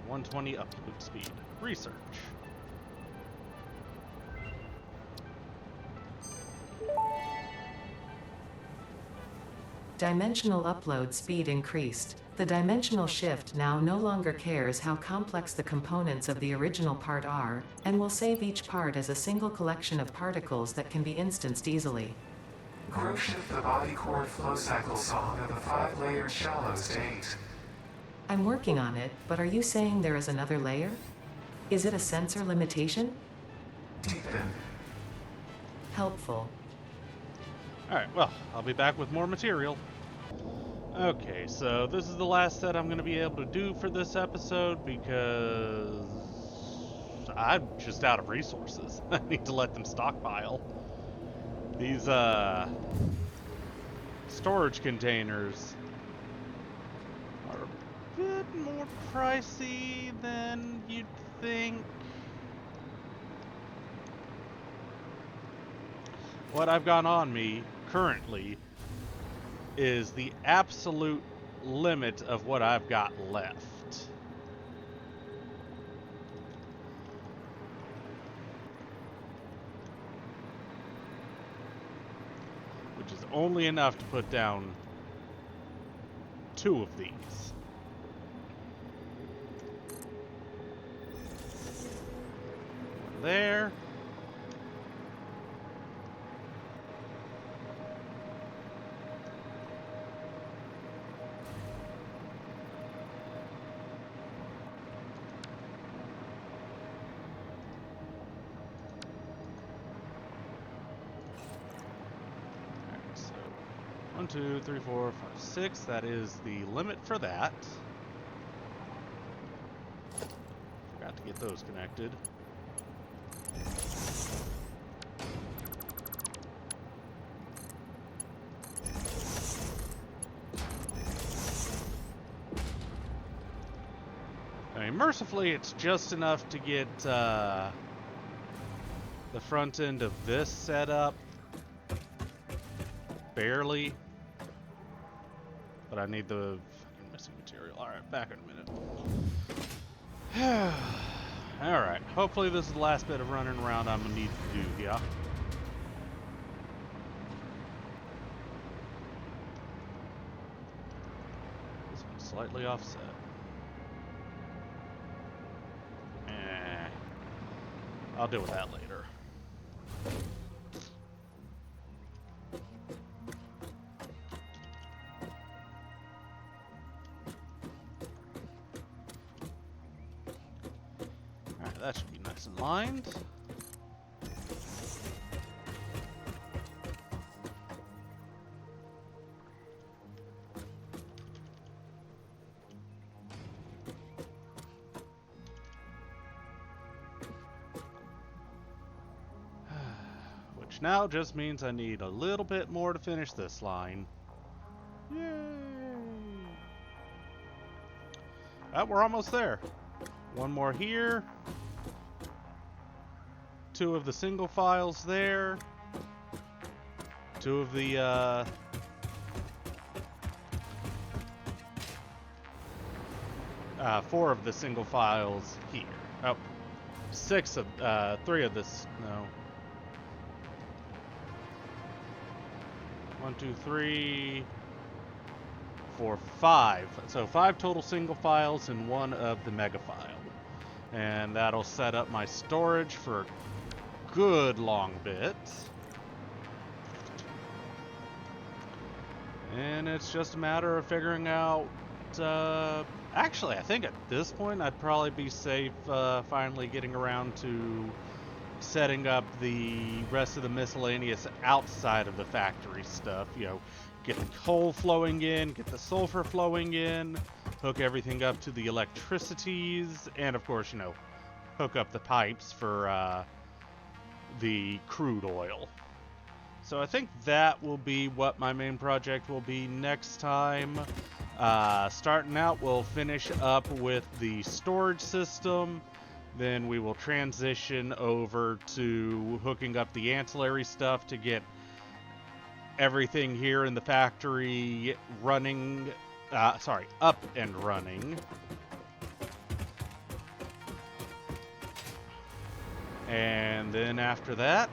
120 upload speed. Research. Dimensional upload speed increased. The dimensional shift now no longer cares how complex the components of the original part are, and will save each part as a single collection of particles that can be instanced easily. Grow shift the body core flow cycle song of the 5-layered shallow state. I'm working on it, but are you saying there is another layer? Is it a sensor limitation? Deepen. Helpful. Alright, well, I'll be back with more material. Okay, so this is the last set I'm going to be able to do for this episode because I'm just out of resources. I need to let them stockpile. These, storage containers are a bit more pricey than you'd think. What I've got on me currently is the absolute limit of what I've got left. Which is only enough to put down 2 of these. One there. Alright, so 1, 2, 3, 4, 5, 6. That is the limit for that. Forgot to get those connected. I mean, mercifully, it's just enough to get the front end of this set up. Barely. But I need the fucking missing material. Alright, back in a minute. Alright, hopefully this is the last bit of running around I'm gonna need to do here. This one's slightly offset. I'll deal with that later. Alright, that should be nice and lined. Which now just means I need a little bit more to finish this line. Yay! We're almost there. One more here. 2 of the single files there. 2 of the, 4 of the single files here. Oh, 6 of, 3 of this, no. 1, 2, 3, 4, 5. So 5 total single files and 1 of the mega file. And that'll set up my storage for a good long bit. And it's just a matter of figuring out, actually I think at this point I'd probably be safe finally getting around to setting up the rest of the miscellaneous outside of the factory stuff. You know, get the coal flowing in, get the sulfur flowing in, hook everything up to the electricities, and of course, you know, hook up the pipes for the crude oil. So I think that will be what my main project will be next time. Starting out, we'll finish up with the storage system. Then we will transition over to hooking up the ancillary stuff to get everything here in the factory running, up and running. And then after that,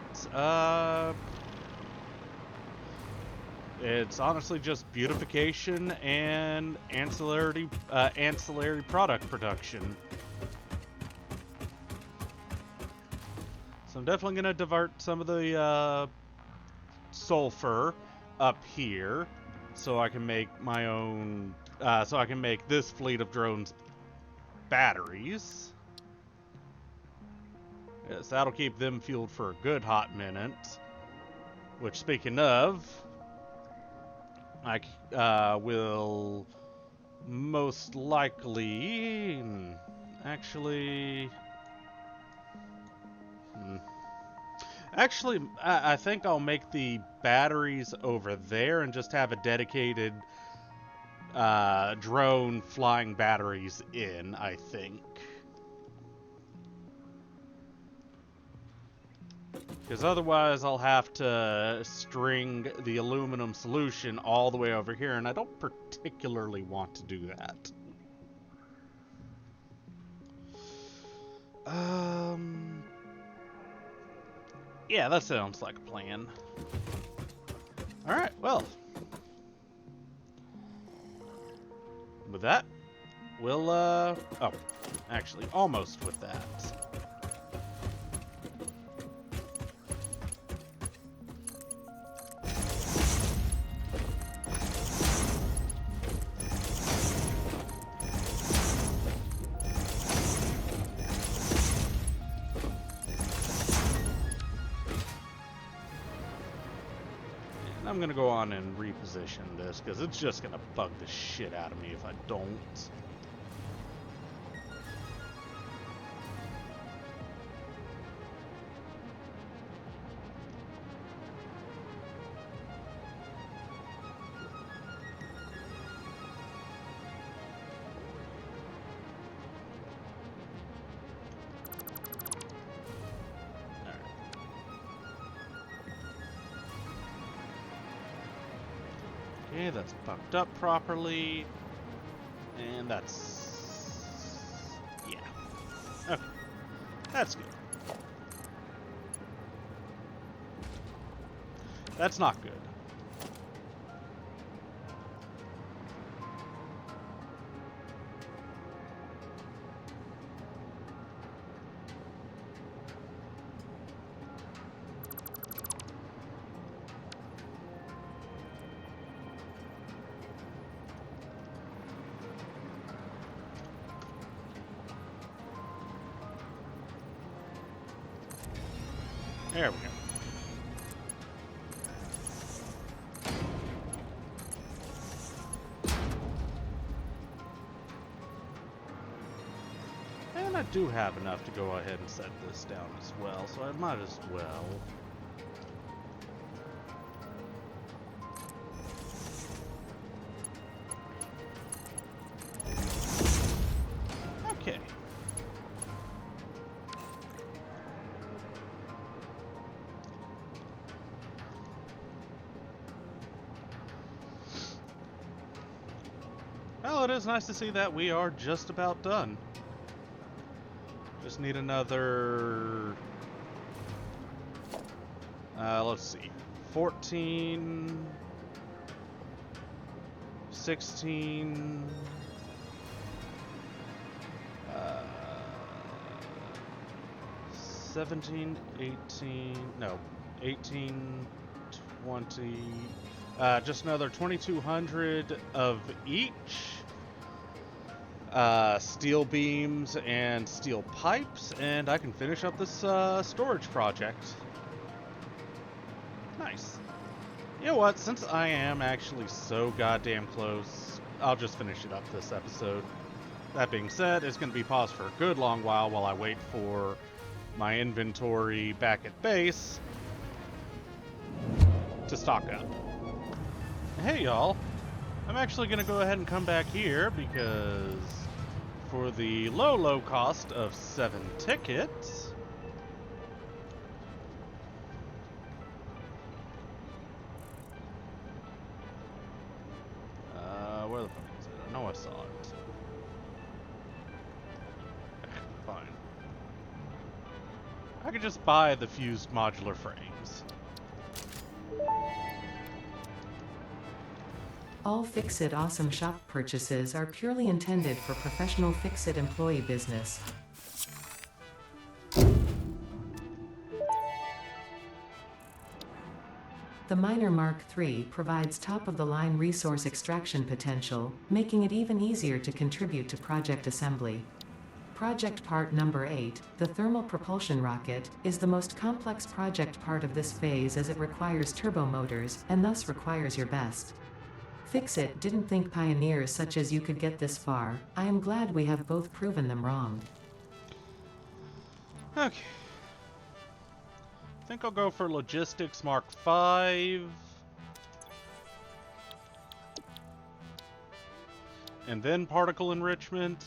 it's honestly just beautification and ancillary product production. So I'm definitely going to divert some of the sulfur up here so I can make my own, so I can make this fleet of drones batteries. Yes, that'll keep them fueled for a good hot minute. Which, speaking of, I will most likely, actually, I think I'll make the batteries over there and just have a dedicated drone flying batteries in, I think. Because otherwise I'll have to string the aluminum solution all the way over here, and I don't particularly want to do that. Yeah, that sounds like a plan. Alright, well. With that, we'll, oh, actually, almost with that. I'm gonna go on and reposition this, because it's just gonna bug the shit out of me if I don't. Okay, that's bucked up properly. And that's... yeah. Okay. That's good. That's not good. There we go. And I do have enough to go ahead and set this down as well, so I might as well. Okay. Well, it is nice to see that we are just about done. Just need another... let's see. 14... 16... 17, 18... no. 18... 20... just another 2,200 of each. Steel beams and steel pipes, and I can finish up this storage project. Nice. You know what? Since I am actually so goddamn close, I'll just finish it up this episode. That being said, it's going to be paused for a good long while I wait for my inventory back at base to stock up. Hey y'all, I'm actually going to go ahead and come back here because for the low cost of 7 tickets, where the fuck is it? I know I saw it. Fine. I could just buy the fused modular frames. All Fix-It Awesome Shop purchases are purely intended for professional Fix-It employee business. The Miner Mark III provides top-of-the-line resource extraction potential, making it even easier to contribute to project assembly. Project part number 8, the thermal propulsion rocket, is the most complex project part of this phase as it requires turbo motors, and thus requires your best. Fix-It didn't think pioneers such as you could get this far. I am glad we have both proven them wrong. Okay. I think I'll go for Logistics Mark V. And then Particle Enrichment.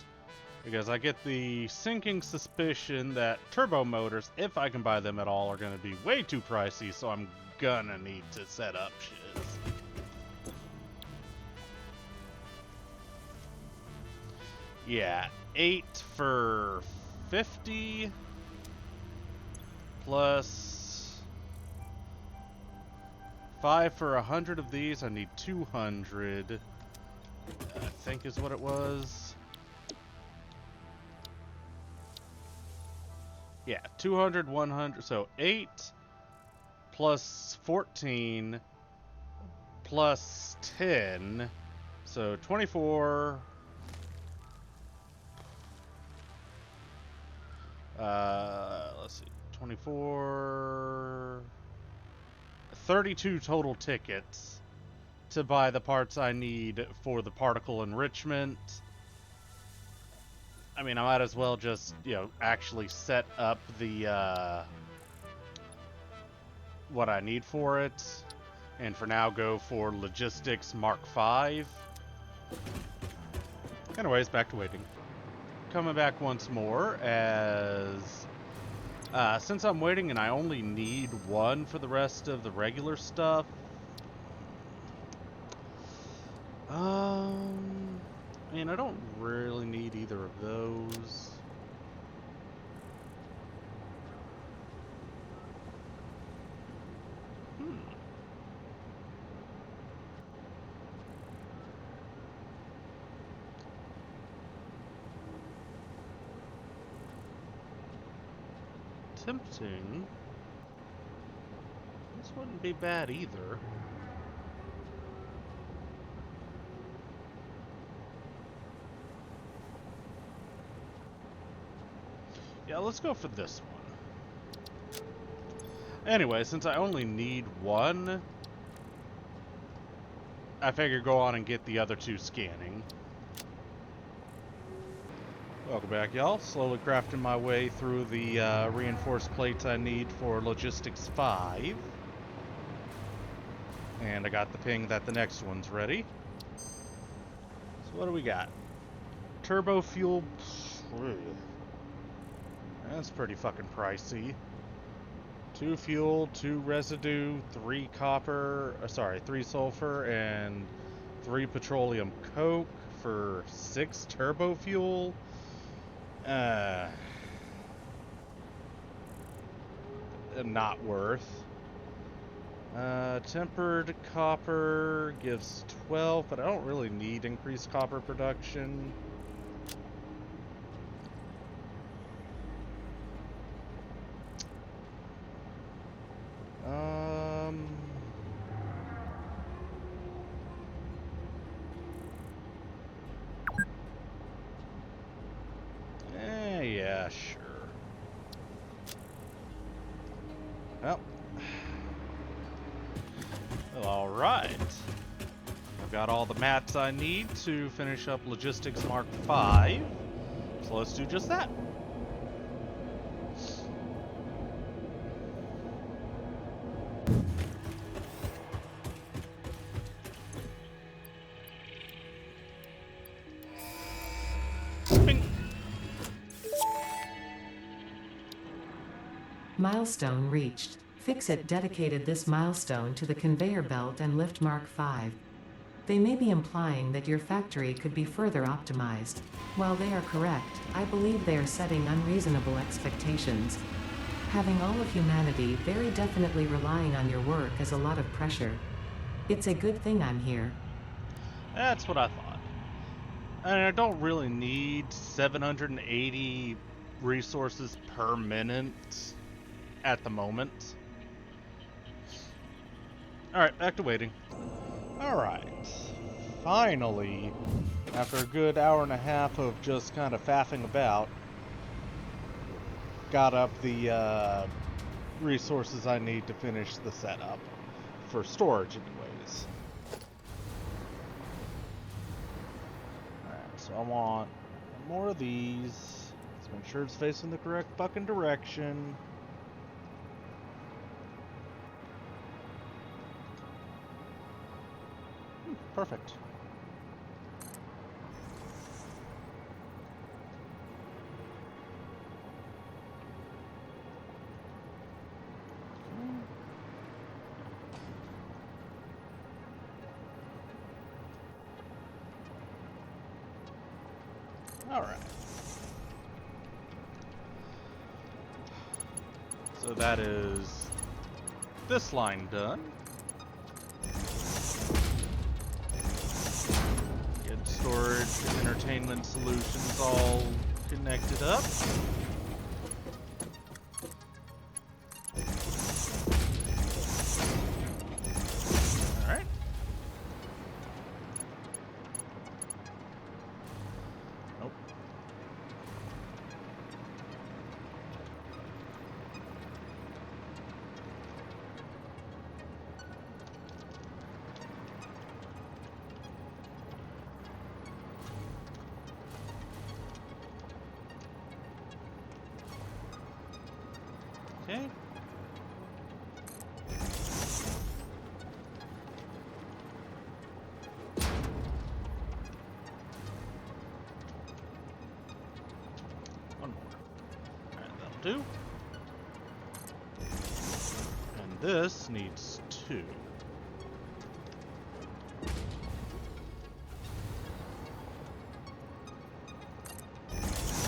Because I get the sinking suspicion that turbo motors, if I can buy them at all, are going to be way too pricey, so I'm gonna need to set up shiz. Yeah, 8 for 50 plus 5 for 100 of these. I need 200, I think is what it was. Yeah, 200, 100, so 8 plus 14 plus 10, so 24, let's see, 24, 32 total tickets to buy the parts I need for the particle enrichment. I mean, I might as well just, actually set up the, what I need for it. And for now, go for Logistics Mark V. Anyways, back to waiting. Coming back once more as... since I'm waiting and I only need one for the rest of the regular stuff... I mean, I don't really need either of those. Tempting. This wouldn't be bad either. Yeah, let's go for this one. Anyway, since I only need one, I figure go on and get the other two scanning. Welcome back, y'all. Slowly crafting my way through the reinforced plates I need for Logistics 5. And I got the ping that the next one's ready. So what do we got? Turbo fuel... That's pretty fucking pricey. 2 fuel, 2 residue, 3 copper, 3 sulfur, and 3 petroleum coke for 6 turbo fuel. Not worth. Tempered copper gives 12, but I don't really need increased copper production. Yeah, sure. Well, alright. I've got all the mats I need to finish up Logistics Mark V, so let's do just that. Bing. Milestone reached. Fix-It dedicated this milestone to the conveyor belt and lift Mark V. They may be implying that your factory could be further optimized. While they are correct, I believe they are setting unreasonable expectations. Having all of humanity very definitely relying on your work is a lot of pressure. It's a good thing I'm here. That's what I thought. And I don't really need 780 resources per minute at the moment. Alright, back to waiting. Alright. Finally, after a good hour and a half of just kind of faffing about, got up the resources I need to finish the setup. For storage, anyways. Alright, so I want more of these. Let's make sure it's facing the correct fucking direction. Perfect. Alright. So that is this line done. Get storage, entertainment solutions all connected up. Alright. Nope. Okay. One more. Alright, that'll do. And this needs 2.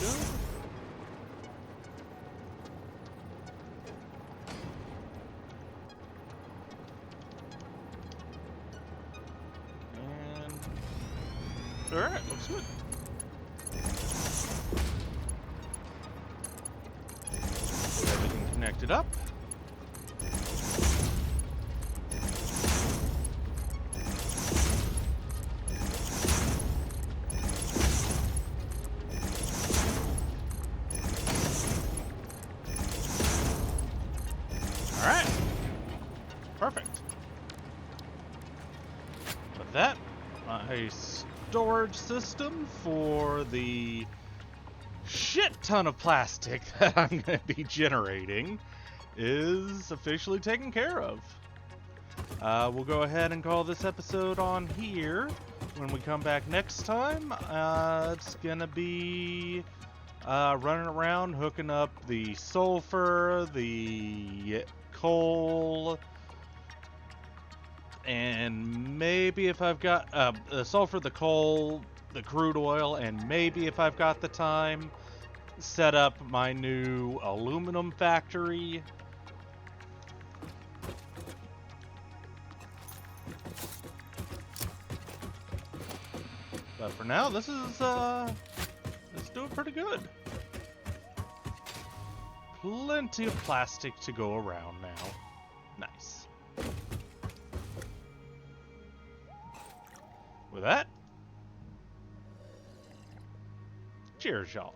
Good. And alright, looks good. Get everything connected up. Alright. Perfect. With that, my storage system for the shit ton of plastic that I'm going to be generating is officially taken care of. We'll go ahead and call this episode on here. When we come back next time, it's going to be running around, hooking up the sulfur, the coal, and maybe if I've got the sulfur, the coal, the crude oil, and maybe if I've got the time, set up my new aluminum factory. But for now, this is doing pretty good. Plenty of plastic to go around now. Nice. With that, cheers, y'all.